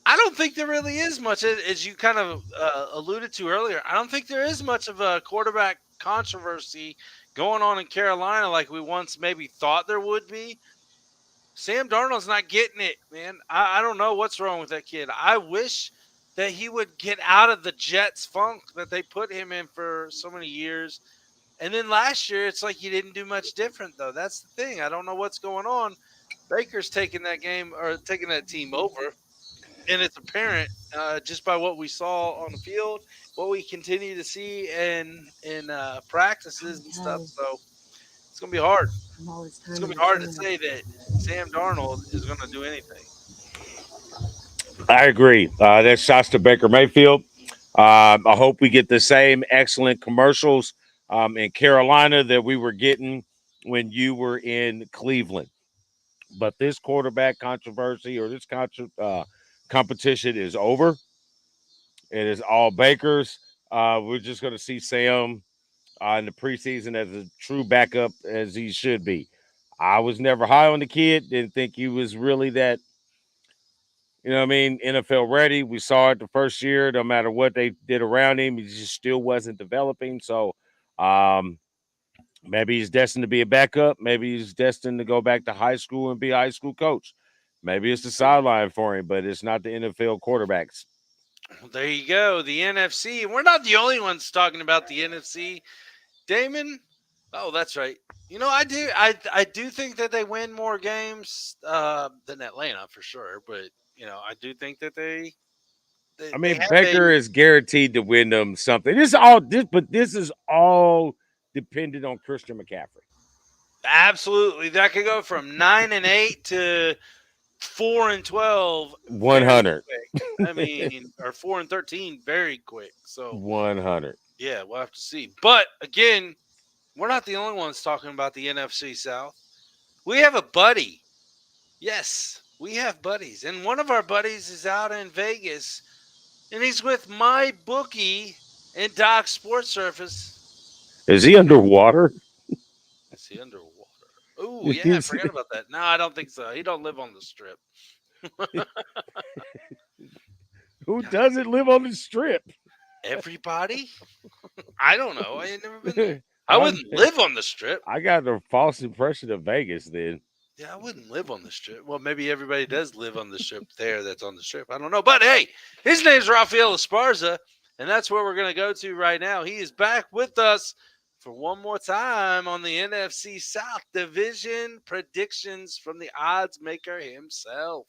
S1: I don't think there really is much, as you kind of alluded to earlier. I don't think there is much of a quarterback controversy going on in Carolina like we once maybe thought there would be. Sam Darnold's not getting it, man. I don't know what's wrong with that kid. I wish that he would get out of the Jets funk that they put him in for so many years. And then last year, it's like he didn't do much different, though. That's the thing. I don't know what's going on. Baker's taking that game or taking that team over. And it's apparent just by what we saw on the field, what we continue to see in practices and stuff. So it's going to be hard. It's going to be hard to say that Sam Darnold is going to do anything.
S4: I agree. That's shots to Baker Mayfield. I hope we get the same excellent commercials in Carolina that we were getting when you were in Cleveland. But this quarterback controversy or this competition is over. It is all Bakers. We're just going to see Sam in the preseason as a true backup as he should be. I was never high on the kid. Didn't think he was really that, NFL ready. We saw it the first year. No matter what they did around him, he just still wasn't developing. So maybe he's destined to be a backup. Maybe he's destined to go back to high school and be a high school coach. Maybe it's the sideline for him, but it's not the NFL quarterbacks
S1: Well, there you go. The NFC. We're not the only ones talking about the NFC. Damon. Oh, that's right. I do. I do think that they win more games than Atlanta for sure. But I do think that
S4: I
S1: they
S4: mean,
S1: have a
S4: Baker is guaranteed to win them something. This is all dependent on Christian McCaffrey.
S1: absolutely that could go from 9-8 to 4-12 very
S4: 100.
S1: quick. I mean, or 4-13 very quick. So
S4: 100.
S1: yeah, we'll have to see. But again, we're not the only ones talking about the NFC South. We have a buddy. Yes, we have buddies. And one of our buddies is out in Vegas, and he's with my bookie and Doc Sports Surface.
S4: Is he underwater?
S1: Is he underwater? Oh, yeah, I forgot about that. No, I don't think so. He don't live on the strip.
S4: Who doesn't live on the strip?
S1: Everybody? I don't know. I ain't never been there. I wouldn't live on the strip.
S4: I got a false impression of Vegas then.
S1: Yeah, I wouldn't live on the strip. Well, maybe everybody does live on the strip there that's on the strip. I don't know. But hey, his name's Rafael Esparza, and that's where we're going to go to right now. He is back with us for one more time on the NFC South Division predictions from the odds maker himself.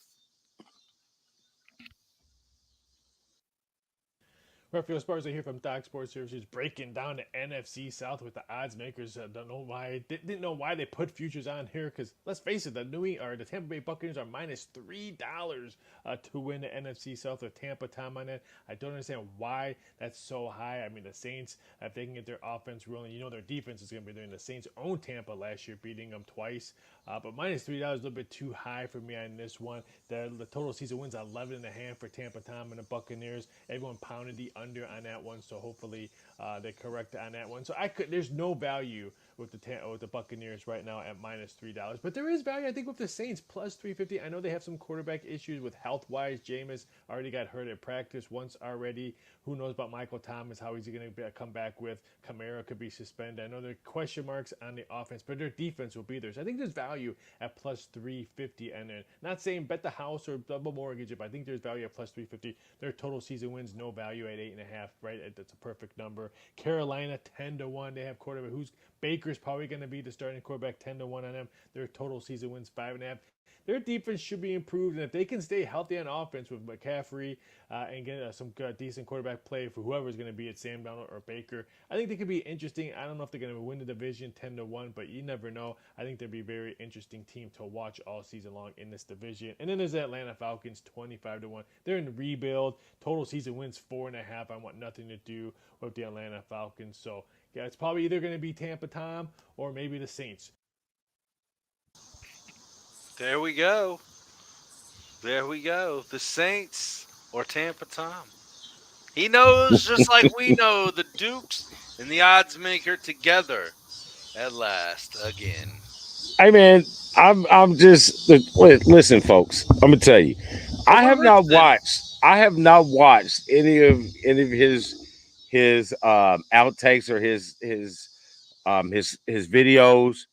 S5: Rafael Esparza here from Doc Sports Services, breaking down the NFC South with the odds makers. Don't know why, didn't know why they put futures on here, because let's face it, the Tampa Bay Buccaneers are -$3 to win the NFC South with Tampa Tom on it. I don't understand why that's so high. I mean, the Saints, if they can get their offense rolling, their defense is going to be doing. The Saints owned Tampa last year, beating them twice, but -$3 is a little bit too high for me on this one. The total season wins 11.5 for Tampa Tom and the Buccaneers. Everyone pounded the under on that one, so hopefully they correct on that one. So there's no value with the Buccaneers right now at -$3, but there is value, I think, with the Saints +350. I know they have some quarterback issues with health-wise. Jameis already got hurt at practice once already. Who knows about Michael Thomas? How is he going to come back with? Kamara could be suspended. I know there are question marks on the offense, but their defense will be there. So I think there's value at +350, and then not saying bet the house or double mortgage it, but I think there's value at +350. Their total season wins, no value at 8.5. Right, that's a perfect number. Carolina 10-1. They have quarterback Baker's probably going to be the starting quarterback, 10-1 on them. Their total season wins 5.5. Their defense should be improved, and if they can stay healthy on offense with McCaffrey and get some decent quarterback play for whoever's going to be at Sam Darnold or Baker, I think they could be interesting. I don't know if they're going to win the division 10-1, but you never know. I think they'd be a very interesting team to watch all season long in this division. And then there's the Atlanta Falcons, 25-1. They're in rebuild. Total season wins 4.5. I want nothing to do with the Atlanta Falcons. So yeah, it's probably either going to be Tampa Tom or maybe the Saints.
S1: There we go. There we go. The Saints or Tampa Tom. He knows, just like we know, the Dukes and the odds maker together at last again.
S4: Hey man, I'm just listen, folks. I'm gonna tell you, I have not watched any of his outtakes or his videos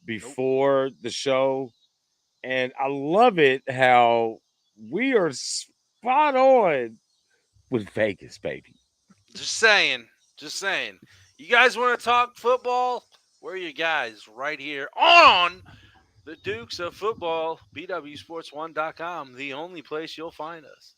S4: before the show, and I love it how we are spot on with Vegas, baby.
S1: Just saying. You guys want to talk football? We're your guys right here on the Dukes of Football, BWSPORTS1.com, the only place you'll find us.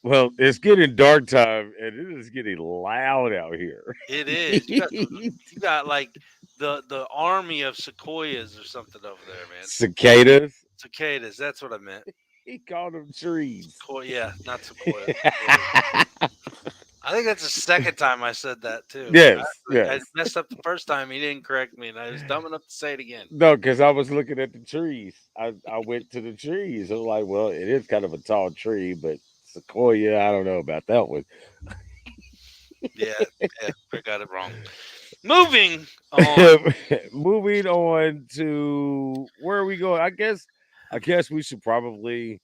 S4: Well, it's getting dark time, and it is getting loud out here.
S1: It is. You got like the army of sequoias or something over there, man.
S4: Cicadas.
S1: That's what I meant.
S4: He called them trees.
S1: Yeah, not sequoia. I think that's the second time I said that too.
S4: Yes.
S1: I messed up the first time. He didn't correct me, and I was dumb enough to say it again.
S4: No, because I was looking at the trees. I went to the trees. I was like, well, it is kind of a tall tree, but sequoia, I don't know about that one.
S1: Yeah, I got it wrong. Moving on.
S4: Moving on to where are we going? I guess we should probably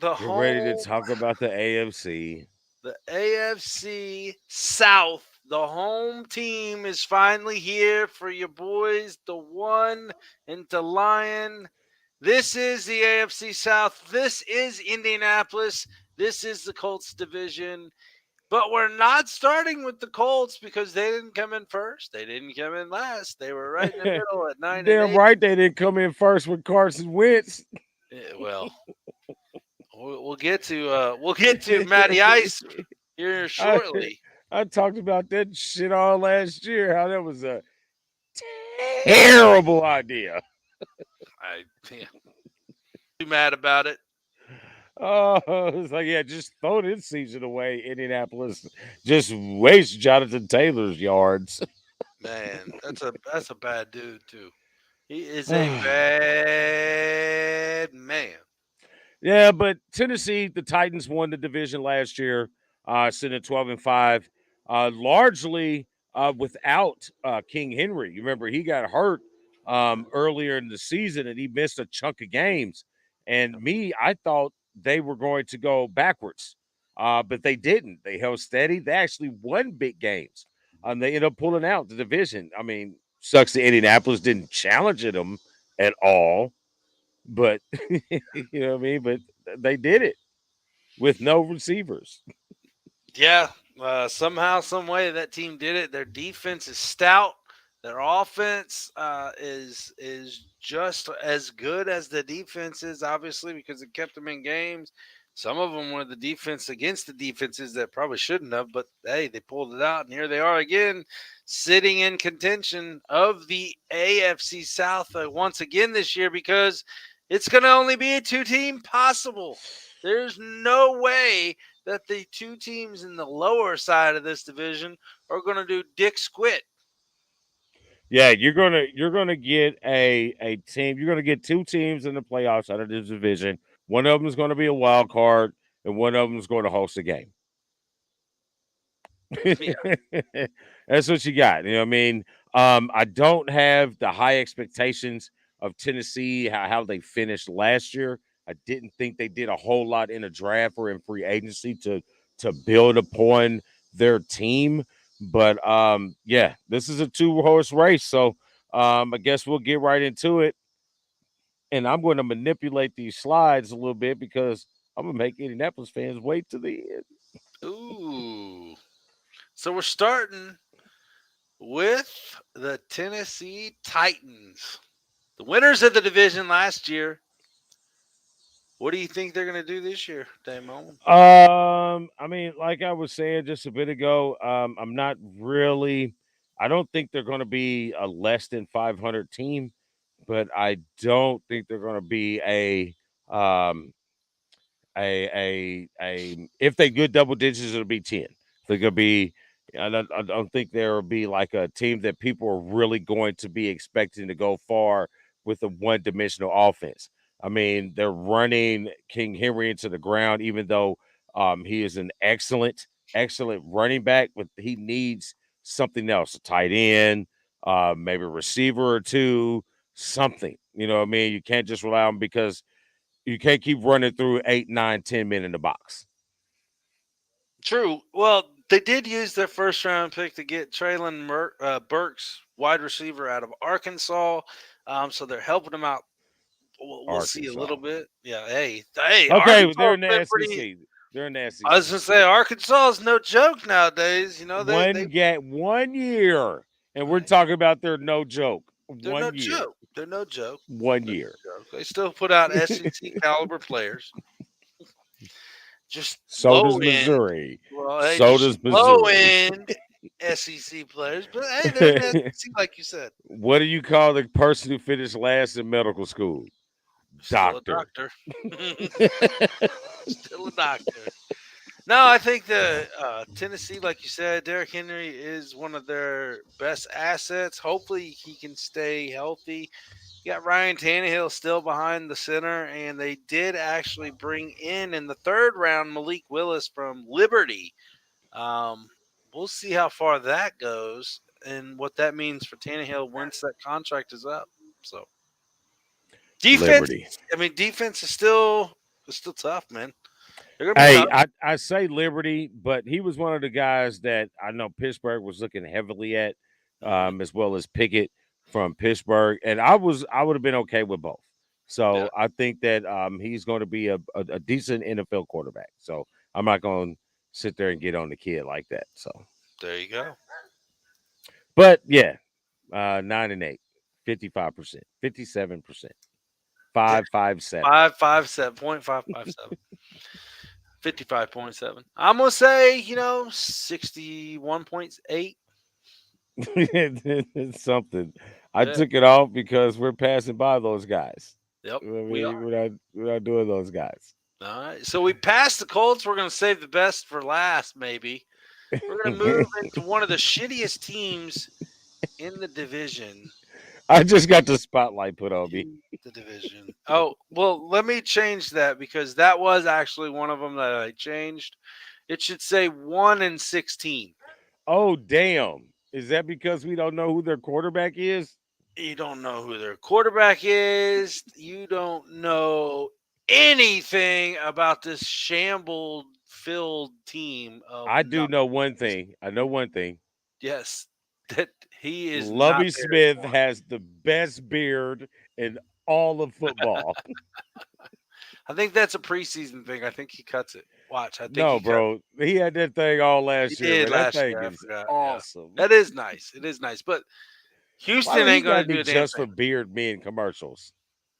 S4: get ready to talk about the AFC.
S1: The AFC South, the home team is finally here for your boys, the one and the Lion. This is the AFC South. This is Indianapolis. This is the Colts division. But we're not starting with the Colts because they didn't come in first. They didn't come in last. They were right in the middle at 9 and
S4: Damn
S1: 8.
S4: right they didn't come in first with Carson Wentz.
S1: Well, we'll get to Matty Ice here shortly.
S4: I talked about that shit all last year. How that was a terrible idea.
S1: Yeah, too mad about it.
S4: Oh, it's like, yeah, just throw this season away, Indianapolis. Just waste Jonathan Taylor's yards.
S1: Man, that's a bad dude too. He is a bad man.
S4: Yeah, but Tennessee, the Titans won the division last year, sitting at 12-5, largely without King Henry. You remember he got hurt earlier in the season and he missed a chunk of games. And I thought they were going to go backwards, but they didn't. They held steady. They actually won big games. They ended up pulling out the division. I mean, sucks that Indianapolis didn't challenge them at all. But you know what I mean? But they did it with no receivers.
S1: Yeah, somehow, some way that team did it. Their defense is stout. Their offense is just as good as the defense is, obviously, because it kept them in games. Some of them were the defense against the defenses that probably shouldn't have, but hey, they pulled it out, and here they are again, sitting in contention of the AFC South once again this year because it's going to only be a two-team possible. There's no way that the two teams in the lower side of this division are going to do dick squat.
S4: Yeah, you're gonna get a team. You're gonna get two teams in the playoffs out of this division. One of them is going to be a wild card, and one of them is going to host a game. That's what you got. You know what I mean? I don't have the high expectations of Tennessee, how they finished last year. I didn't think they did a whole lot in a draft or in free agency to build upon their team. But yeah, this is a two-horse race. So I guess we'll get right into it. And I'm going to manipulate these slides a little bit because I'm going to make Indianapolis fans wait to the end.
S1: Ooh. So we're starting with the Tennessee Titans, the winners of the division last year. What do you think they're going to do this year, Damon?
S4: I mean, like I was saying just a bit ago, I'm not really. I don't think they're going to be a less than 500 team, but I don't think they're going to be if they good double digits, it'll be 10. They're going to be. I don't think there will be like a team that people are really going to be expecting to go far with a one-dimensional offense. I mean, they're running King Henry into the ground, even though he is an excellent running back, but he needs something else, a tight end, maybe a receiver or two, something. You know what I mean? You can't just rely on because you can't keep running through 8, 9, 10 men in the box.
S1: True. Well, they did use their first-round pick to get Traylon Burks, wide receiver out of Arkansas. So they're helping him out. We'll see a little bit. Yeah. Hey.
S4: Okay,
S1: Arkansas
S4: they're in the SEC.
S1: pretty,
S4: They're in the SEC.
S1: I was going to say, Arkansas is no joke nowadays. You know,
S4: they 1 year, and we're talking about they're no joke.
S1: They're
S4: 1
S1: no
S4: year.
S1: joke. They're no joke.
S4: 1 year.
S1: They still put out SEC caliber players. Just
S4: so does Missouri.
S1: Well, hey,
S4: so does Missouri.
S1: Low end SEC players, but hey, they're in SEC, like you said.
S4: What do you call the person who finished last in medical school? Doctor.
S1: Still a doctor. No, I think the Tennessee, like you said, Derrick Henry is one of their best assets. Hopefully, he can stay healthy. You got Ryan Tannehill still behind the center, and they did actually bring in the third round Malik Willis from Liberty. We'll see how far that goes and what that means for Tannehill once that contract is up. So defense,
S4: Liberty.
S1: I mean, defense is still tough, man.
S4: Hey, I say Liberty, but he was one of the guys that I know Pittsburgh was looking heavily at, as well as Pickett from Pittsburgh, and I would have been okay with both. So I think that he's going to be a decent NFL quarterback. So I'm not going to sit there and get on the kid like that. So,
S1: There you go.
S4: but yeah, 9-8, 55%, 57%, 557.
S1: 557.557. 55.7. I'm gonna say 61.8.
S4: It's something. I
S1: Yeah.
S4: took it off because we're passing by those guys.
S1: Yep.
S4: I
S1: We
S4: mean,
S1: are.
S4: we're not doing those guys.
S1: All right. So we passed the Colts. We're gonna save the best for last, maybe. We're gonna move into one of the shittiest teams in the division.
S4: I just got the spotlight put on me.
S1: In the division. Oh, well, let me change that because that was actually one of them that I changed. It should say 1-16.
S4: Oh, damn. Is that because we don't know who their quarterback is?
S1: You don't know who their quarterback is. You don't know anything about this shambled filled team of
S4: I do know one thing. I know one thing.
S1: yes, that he is not
S4: Lovey
S1: there
S4: Smith
S1: anymore.
S4: has the best beard in all of football.
S1: I think that's a preseason thing. I think he cuts it. Watch. I think
S4: No,
S1: he cut
S4: bro. He had that thing all
S1: He
S4: last year,
S1: did
S4: man. That
S1: last
S4: thing
S1: year. I
S4: is
S1: forgot. Yeah.
S4: awesome.
S1: That is nice. It is nice. But
S4: Why
S1: Houston
S4: do he
S1: ain't
S4: got
S1: going
S4: to
S1: to
S4: be
S1: do a damn
S4: just for
S1: thing.
S4: beard men commercials?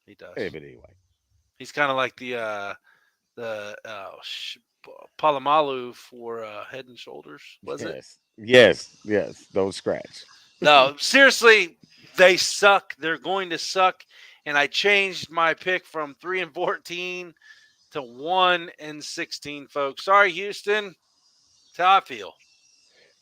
S1: He does.
S4: Hey, but anyway.
S1: He's kind of like Palomalu for Head and Shoulders. Was it?
S4: Yes. Don't scratch.
S1: No, seriously, they suck. They're going to suck. And I changed my pick from 3-14 to 1-16, folks. Sorry, Houston. That's how I feel.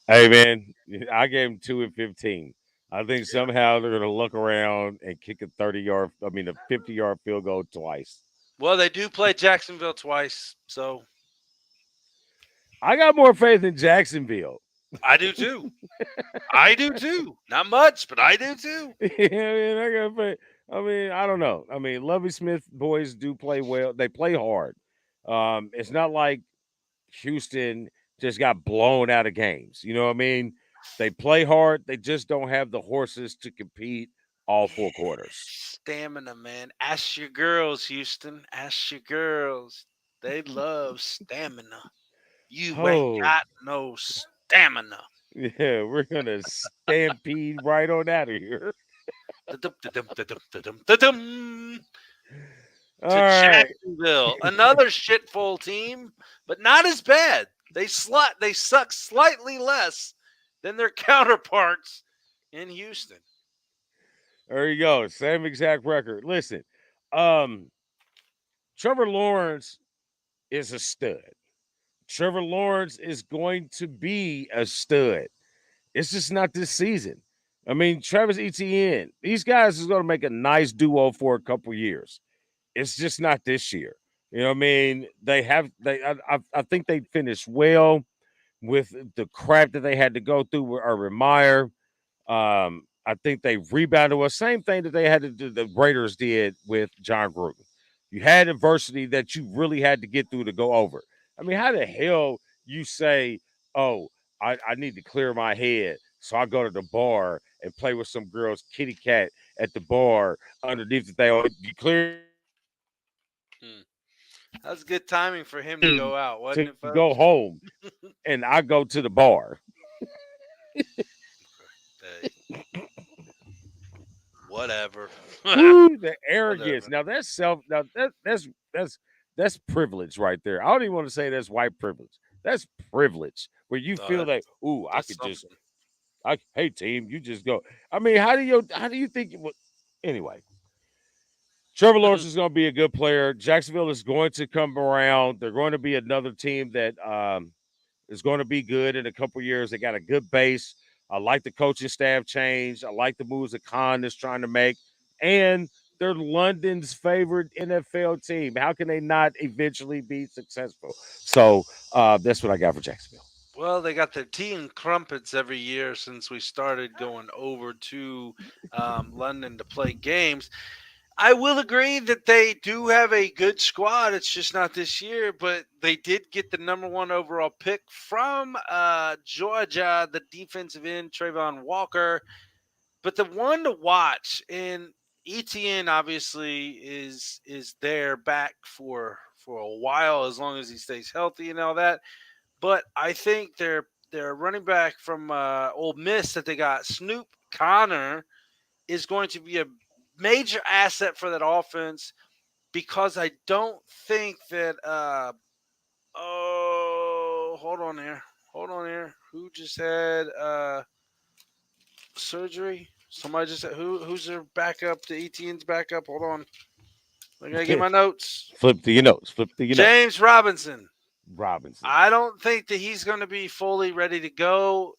S4: Hey, man, I gave him 2-15. I think somehow they're going to look around and kick a 50-yard field goal twice.
S1: Well, they do play Jacksonville twice, so
S4: I got more faith in Jacksonville.
S1: I do too. I do too. Not much, but I do too.
S4: I don't know. I mean, Lovey Smith boys do play well. They play hard. It's not like Houston just got blown out of games. You know what I mean? They play hard. They just don't have the horses to compete all 4 quarters.
S1: Stamina, man. Ask your girls, Houston. Ask your girls. They love stamina. You ain't
S4: Oh,
S1: got no stamina.
S4: yeah, we're gonna stampede right on out of here.
S1: Da-dum-da-dum-da-dum-da-dum.
S4: All
S1: To
S4: right.
S1: Jacksonville, another shitful team, but not as bad. They suck slightly less than their counterparts in Houston.
S4: There you go. Same exact record. Listen, um, Trevor Lawrence is a stud. Trevor Lawrence is going to be a stud. It's just not this season. I mean, Travis Etienne, these guys is going to make a nice duo for a couple years. It's just not this year. You know what I mean? I think they finished well with the crap that they had to go through with Urban Meyer. I think they rebounded. Well, same thing that they had to do, the Raiders did with John Gruden. You had adversity that you really had to get through to go over. I mean, how the hell you say, oh, I need to clear my head, so I go to the bar and play with some girl's kitty cat at the bar underneath the thing. You clear
S1: That was good timing for him to go out, wasn't
S4: to
S1: it, folks?
S4: go home, and I go to the bar.
S1: Hey. Whatever.
S4: Woo, the arrogance. Now that's self. Now that's privilege right there. I don't even want to say that's white privilege. That's privilege where you
S1: No,
S4: feel like, ooh, I
S1: that's
S4: could just,
S1: something.
S4: hey team, you just go. I mean, how do you think it would? Anyway, Trevor Lawrence is going to be a good player. Jacksonville is going to come around. They're going to be another team that is going to be good in a couple years. They got a good base. I like the coaching staff change. I like the moves that Khan is trying to make. And they're London's favorite NFL team. How can they not eventually be successful? So that's what I got for Jacksonville.
S1: Well, they got their tea and crumpets every year since we started going over to London to play games. I will agree that they do have a good squad. It's just not this year, but they did get the number 1 overall pick from Georgia, the defensive end, Trayvon Walker. But the one to watch, and ETN obviously is there back for a while as long as he stays healthy and all that. But I think their running back from Ole Miss that they got, Snoop Connor, is going to be a major asset for that offense because I don't think that hold on here. Hold on here. Who just had surgery? Somebody just said who's their backup? The ETN's backup. Hold on. I gotta get my notes.
S4: Flip to your notes. Flip to your notes.
S1: James Robinson.
S4: Robinson.
S1: I don't think that he's going to be fully ready to go.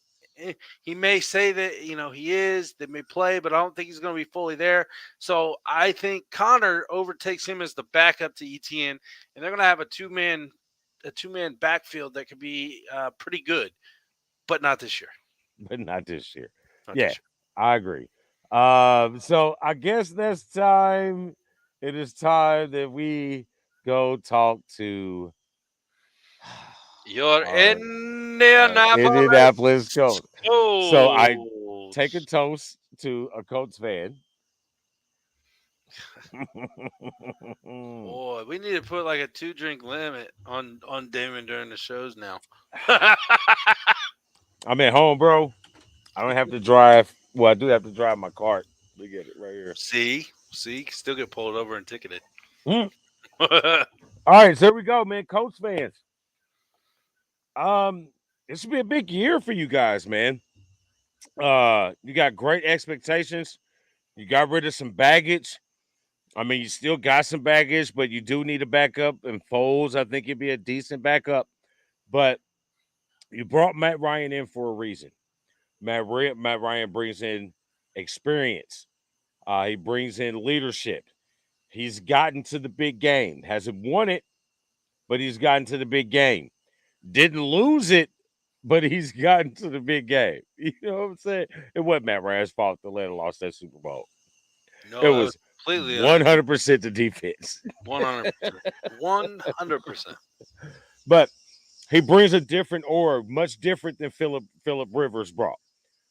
S1: He may say that he is. They may play, but I don't think he's going to be fully there. So I think Connor overtakes him as the backup to ETN, and they're going to have a two-man backfield that could be pretty good, but not this year.
S4: But not this year.
S1: Not
S4: Yeah,
S1: this year.
S4: I agree. So I guess that's time. It is time that we go talk to
S1: Your
S4: our
S1: Indianapolis
S4: Indianapolis Colts. So I take a
S1: Colts.
S4: toast to a Colts fan.
S1: Boy, we need to put like a 2-drink limit on Damon during the shows now.
S4: I'm at home, bro. I don't have to drive. Well, I do have to drive my cart. Look at it right here.
S1: See, still get pulled over and ticketed.
S4: Mm. All right, so here we go, man. Colts fans. This should be a big year for you guys, man. You got great expectations. You got rid of some baggage. I mean, you still got some baggage, but you do need a backup. And Foles, I think, you'd be a decent backup. But you brought Matt Ryan in for a reason. Matt Ryan brings in experience. He brings in leadership. He's gotten to the big game. Hasn't won it, but he's gotten to the big game. Didn't lose it, but he's gotten to the big game. You know what I'm saying? It wasn't Matt Ryan's fault the Atlanta lost that Super Bowl.
S1: No,
S4: It was
S1: completely
S4: 100% the defense.
S1: 100%. 100%.
S4: But he brings a different aura, much different than Philip Rivers brought.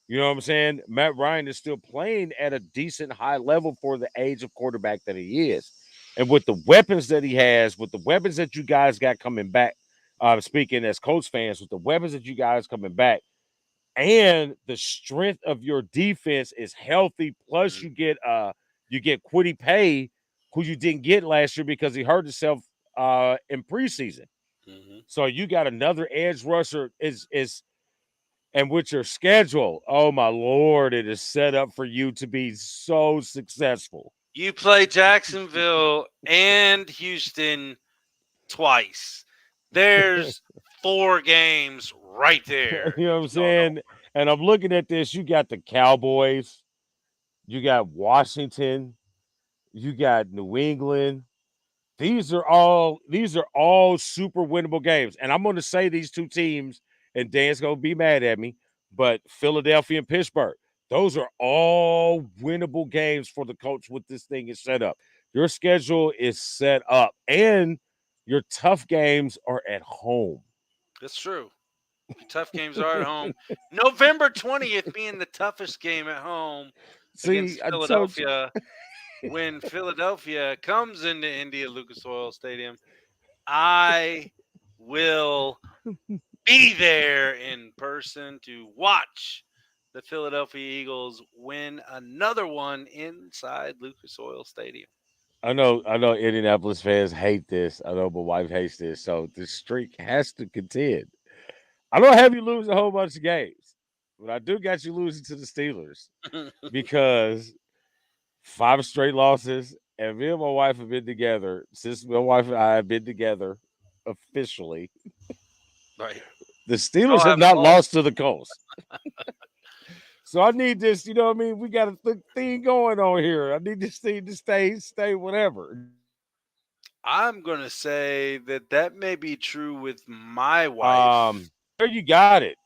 S4: You know what I'm saying? Matt Ryan is still playing at a decent high level for the age of quarterback that he is. And with the weapons that he has, with the weapons that you guys got coming back, speaking as Colts fans, with the weapons that you guys coming back, and the strength of your defense is healthy. Plus, you get Kwity Paye, who you didn't get last year because he hurt himself in preseason.
S1: Mm-hmm.
S4: So you got another edge rusher. And with your schedule, oh my Lord, it is set up for you to be so successful.
S1: You play Jacksonville and Houston twice. There's 4 games right there.
S4: You know what I'm saying? And I'm looking at this. You got the Cowboys, you got Washington, you got New England. These are all super winnable games. And I'm going to say these two teams, and Dan's going to be mad at me, but Philadelphia and Pittsburgh, those are all winnable games for the Colts with this thing is set up. Your schedule is set up, and your tough games are at home.
S1: That's true. Tough games are at home. November 20th being the toughest game at home against Philadelphia. When Philadelphia comes into India Lucas Oil Stadium, I will be there in person to watch the Philadelphia Eagles win another one inside Lucas Oil Stadium.
S4: I know Indianapolis fans hate this. I know my wife hates this. So the streak has to contend. I don't have you lose a whole bunch of games, but I do got you losing to the Steelers because 5 straight losses, and me and my wife have been together since my wife and I have been together officially.
S1: Right.
S4: The Steelers have not lost to the Colts. So I need this, you know what I mean? We got a thing going on here. I need this thing to stay whatever.
S1: I'm going to say that may be true with my wife.
S4: There you got it.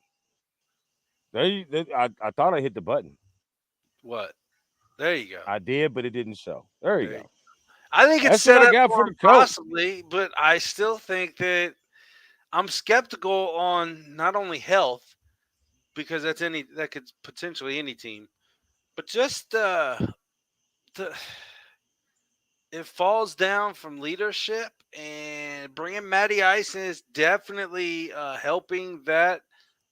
S4: I thought I hit the button.
S1: What? There you go.
S4: I did, but it didn't show. There you go.
S1: I think it's set up for possibly, but I still think that I'm skeptical on not only health, because that could potentially any team, but just the it falls down from leadership, and bringing Matty Ice is definitely helping that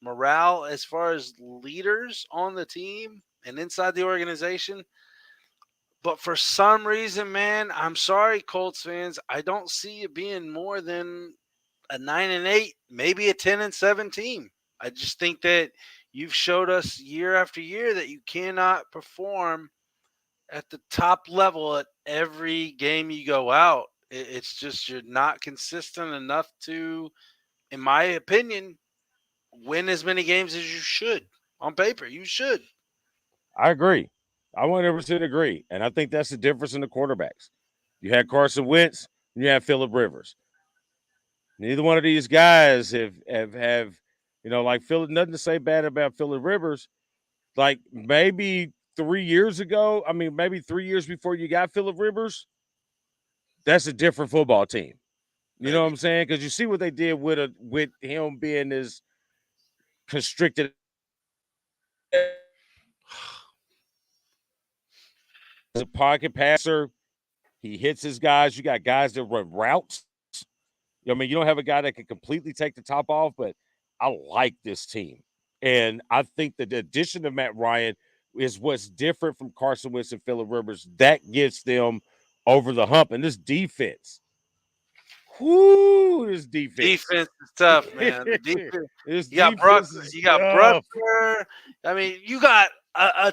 S1: morale as far as leaders on the team and inside the organization. But for some reason, man, I'm sorry, Colts fans, I don't see it being more than a 9-8, maybe a 10-7 team. I just think that you've showed us year after year that you cannot perform at the top level at every game you go out. It's just you're not consistent enough to, in my opinion, win as many games as you should. On paper, you should.
S4: I agree. I 100% agree. And I think that's the difference in the quarterbacks. You had Carson Wentz, and you had Phillip Rivers. Neither one of these guys have like Phillip, nothing to say bad about Phillip Rivers. Like maybe 3 years ago, maybe 3 years before you got Phillip Rivers, that's a different football team. You know what I'm saying? Because you see what they did with him being as constricted as a pocket passer. He hits his guys. You got guys that run routes. You don't have a guy that can completely take the top off, but I like this team. And I think that the addition of Matt Ryan is what's different from Carson Wentz and Phillip Rivers. That gets them over the hump. And this defense, this defense.
S1: Defense is tough, man. The defense.
S4: You got
S1: Bruckner. You got a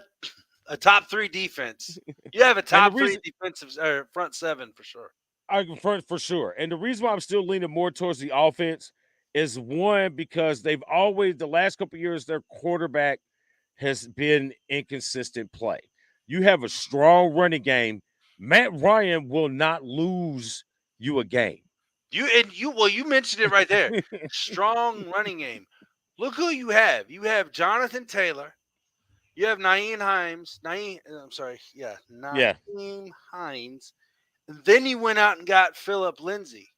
S1: top 3 defense. You have a top 3 defensive or front 7 for sure.
S4: For sure. And the reason why I'm still leaning more towards the offense is one, because they've always, the last couple of years, their quarterback has been inconsistent play. You have a strong running game. Matt Ryan will not lose you a game.
S1: You mentioned it right there. Strong running game. Look who you have. You have Jonathan Taylor. You have Nyheim Hines. Nyheim Hines. And then you went out and got Phillip Lindsay.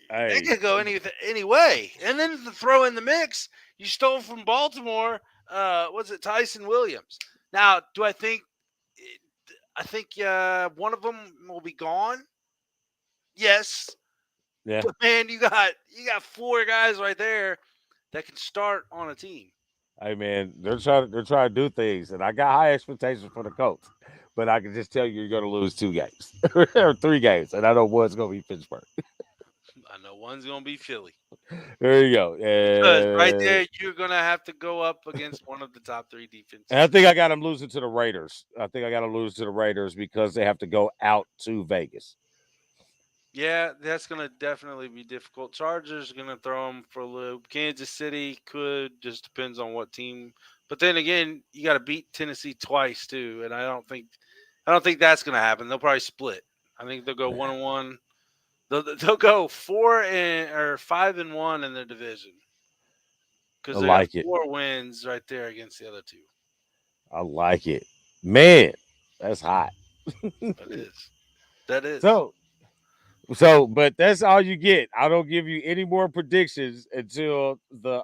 S1: It could go any way. And then to throw in the mix, you stole from Baltimore. Tyson Williams? Now, do I think? I think one of them will be gone. Yes.
S4: Yeah.
S1: But man, you got 4 guys right there that can start on a team.
S4: Hey man, they're trying to do things, and I got high expectations for the Colts, but I can just tell you're going to lose 2 games or 3 games, and I know one's going to be Pittsburgh.
S1: I know one's going to be Philly.
S4: There you go.
S1: Because right there, you're going to have to go up against one of the top 3 defenses.
S4: And I think I got them losing to the Raiders. Because they have to go out to Vegas.
S1: Yeah, that's going to definitely be difficult. Chargers are going to throw them for a loop. Kansas City just depends on what team. But then again, you got to beat Tennessee twice too, and I don't think that's going to happen. They'll probably split. I think they'll go 1-1. They'll go 5-1 in their division because they have 4 wins right there against the other 2.
S4: I like it, man. That's hot.
S1: That is.
S4: So, but that's all you get. I don't give you any more predictions until the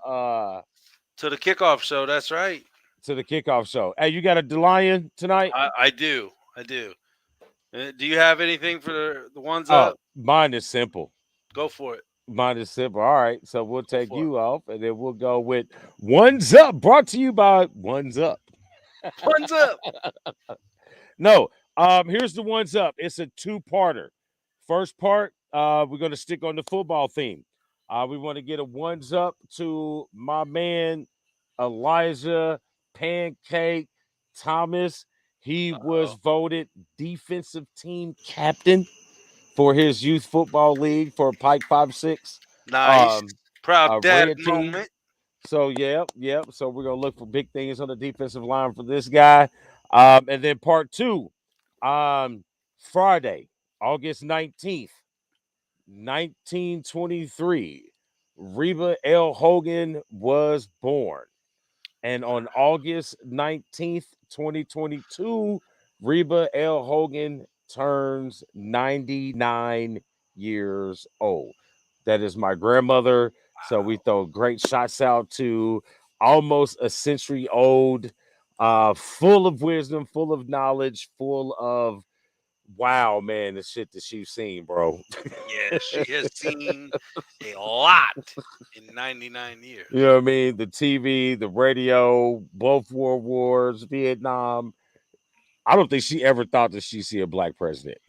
S1: to the kickoff show. That's right.
S4: To the kickoff show. Hey, you got a DeLion tonight?
S1: I do. Do you have anything for the ones up?
S4: Mine is simple.
S1: Go for it.
S4: Mine is simple. All right. So we'll take you off, and then we'll go with One's Up, brought to you by One's Up.
S1: One's Up.
S4: No. Here's the One's Up. It's a 2-parter. First part, we're going to stick on the football theme. We want to get a One's Up to my man, Elijah Pancake Thomas. He was voted defensive team captain for his youth football league for Pike 5-6.
S1: Nice. Proud dad moment.
S4: So, yep. So we're going to look for big things on the defensive line for this guy. And then part 2, Friday, August 19th, 1923, Reba L. Hogan was born. And on August 19th, 2022, Reba L. Hogan turns 99 years old. That is my grandmother. So we throw great shots out to almost a century old full of wisdom, full of knowledge, full of wow, man, the shit that she's seen, bro.
S1: Yeah, she has seen a lot in 99 years.
S4: You know what I mean? The TV, the radio, both world wars, Vietnam. I don't think she ever thought that she'd see a black president.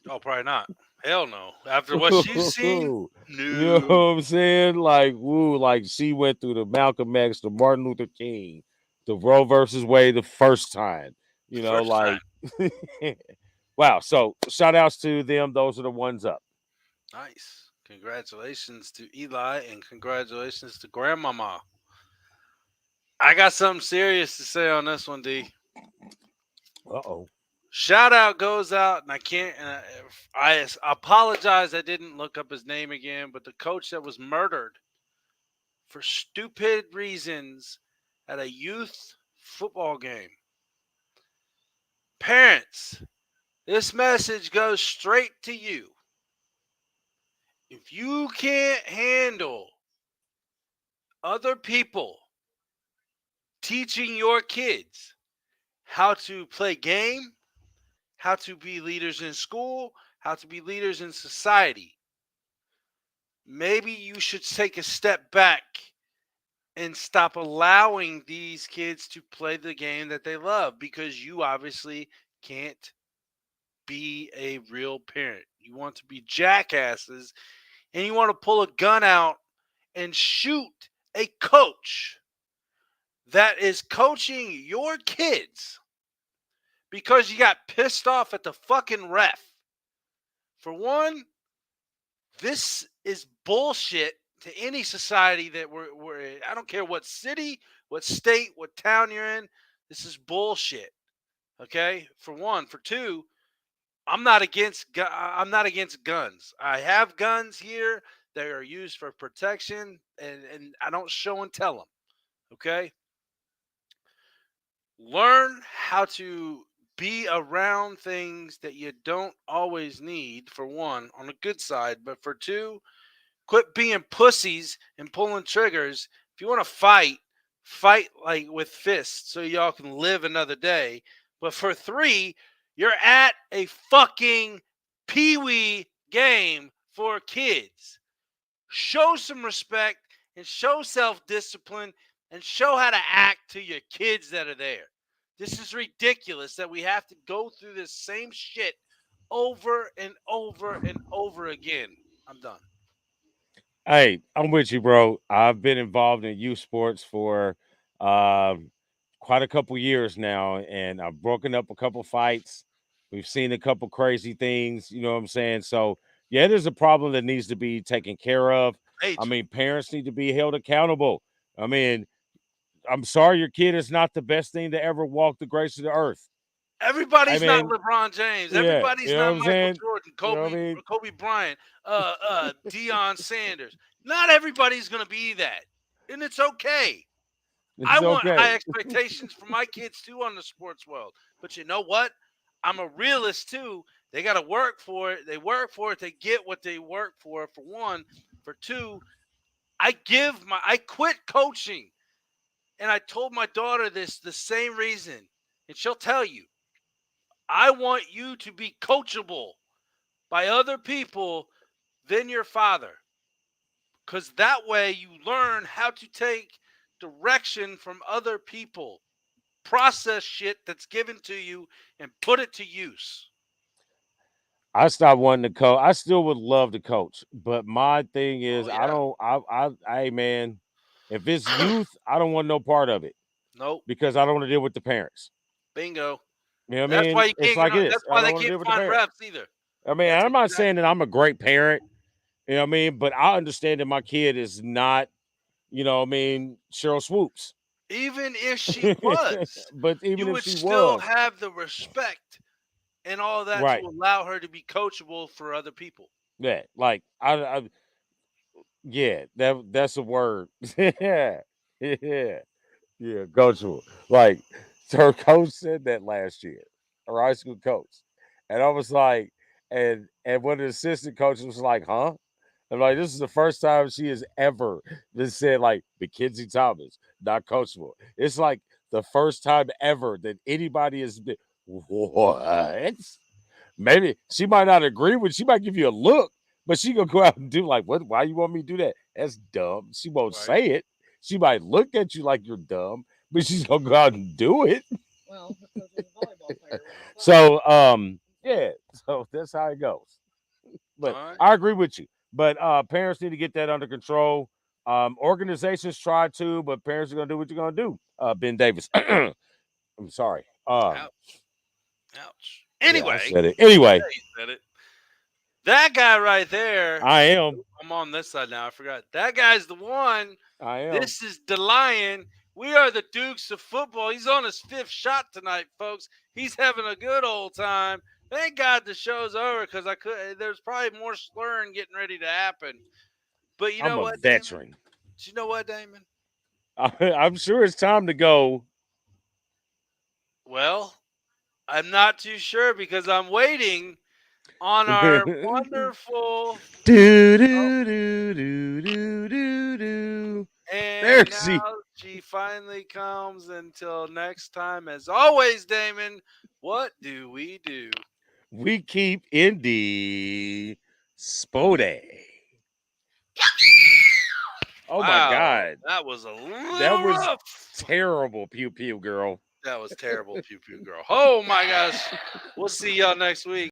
S1: Oh, probably not. Hell no. After what she's seen,
S4: You know what
S1: no.
S4: I'm saying? Like, woo, like she went through the Malcolm X, the Martin Luther King, the Roe versus Wade the first time. You know,
S1: First time.
S4: like wow. So shout outs to them. Those are the ones up.
S1: Nice. Congratulations to Eli and congratulations to Grandmama. I got something serious to say on this one, D.
S4: Uh-oh.
S1: Shout out goes out, and I can't. I apologize. I didn't look up his name again, but the coach that was murdered for stupid reasons at a youth football game. Parents, this message goes straight to you. If you can't handle other people teaching your kids how to play game, how to be leaders in school, how to be leaders in society, maybe you should take a step back and stop allowing these kids to play the game that they love, because you obviously can't be a real parent. You want to be jackasses and you want to pull a gun out and shoot a coach that is coaching your kids because you got pissed off at the fucking ref. For one, this is bullshit to any society that we're in. I don't care what city, what state, what town you're in. This is bullshit. Okay? For one. For two, I'm not against guns. I have guns here that are used for protection, and I don't show and tell them. Okay? Learn how to be around things that you don't always need, for one, on the good side. But for two, quit being pussies and pulling triggers. If you want to fight like with fists so y'all can live another day. But for three, you're at a fucking peewee game for kids. Show some respect and show self-discipline and show how to act to your kids that are there. This is ridiculous that we have to go through this same shit over and over and over again. I'm done.
S4: Hey, I'm with you, bro. I've been involved in youth sports for quite a couple years now, and I've broken up a couple fights. We've seen a couple crazy things, you know what I'm saying? So, yeah, there's a problem that needs to be taken care of. I
S1: Major.
S4: mean, parents need to be held accountable. I mean, I'm sorry your kid is not the best thing to ever walk the grace of the earth.
S1: Everybody's
S4: I
S1: not
S4: mean,
S1: LeBron James.
S4: yeah,
S1: Everybody's
S4: you know
S1: not
S4: what I'm
S1: Michael
S4: saying?
S1: Jordan,
S4: You know what I mean?
S1: Kobe Bryant, Deion Sanders. Not everybody's going to be that. And it's okay. I
S4: It's
S1: want high
S4: okay.
S1: expectations for my kids too on the sports world. But you know what? I'm a realist too. They got to work for it. They work for it. They get what they work for one. For two, I quit coaching. And I told my daughter this the same reason. And she'll tell you. I want you to be coachable by other people than your father. Because that way you learn how to take direction from other people. Process shit that's given to you and put it to use.
S4: I stopped wanting to coach. I still would love to coach, but my thing is,
S1: Oh,
S4: I
S1: yeah.
S4: don't. Hey, man, if it's youth, I don't want no part of it
S1: Nope.
S4: because I don't want to deal with the parents.
S1: Bingo.
S4: You know what I
S1: That's
S4: mean?
S1: why you
S4: It's
S1: can't get
S4: like
S1: on.
S4: it is.
S1: That's
S4: I
S1: why
S4: don't
S1: they
S4: want to
S1: can't
S4: deal with the
S1: find
S4: parents.
S1: reps either.
S4: I mean,
S1: That's
S4: I'm not
S1: exactly.
S4: saying that I'm a great parent. You know what I mean? But I understand that my kid is not, you know what I mean, Cheryl Swoops.
S1: Even if she was,
S4: But even
S1: you
S4: if
S1: would
S4: she
S1: still
S4: was,
S1: have the respect and all that to
S4: right.
S1: allow her to be coachable for other people.
S4: Yeah. Like yeah, that's a word. Yeah. Yeah. Yeah, coachable. Like, so her coach said that last year, her high school coach. And I was like, and one of the assistant coaches was like, huh? I'm like, this is the first time she has ever been said, like, Mackenzie Thomas, not coachable. It's like the first time ever that anybody has been. What? Maybe she might not agree with. She might give you a look, but she gonna go out and do like, what? Why you want me to do that? That's dumb. She won't
S1: Right.
S4: say it. She might look at you like you're dumb, but she's gonna go out and do it.
S6: Well, because he's a volleyball player.
S4: So, yeah. So that's how it goes. But
S1: All right.
S4: I agree with you. But parents need to get that under control. Organizations try to, but parents are gonna do what you're gonna do. Ben Davis. I'm sorry.
S1: Ouch.
S4: Yeah,
S1: Anyway,
S4: I said it. Anyway,
S1: yeah, you said it. That guy right there.
S4: I am.
S1: I'm on this side now. I forgot. That guy's the one.
S4: I am.
S1: This is the Lion. We are the Dukes of football. He's on his 5th shot tonight, folks. He's having a good old time. Thank God the show's over because there's probably more slurring getting ready to happen. But you know
S4: I'm a
S1: what,
S4: veteran.
S1: Damon? Do you know what, Damon?
S4: I'm sure it's time to go.
S1: Well, I'm not too sure because I'm waiting on our wonderful
S4: Do do do do do do do.
S1: and
S4: There
S1: now she finally comes. Until next time, as always, Damon, what do we do?
S4: We keep Indy Spode. Oh my
S1: Wow,
S4: God.
S1: that was a little
S4: That was
S1: rough.
S4: terrible, pew pew girl.
S1: That was terrible, pew pew girl. Oh my gosh. We'll see y'all next week.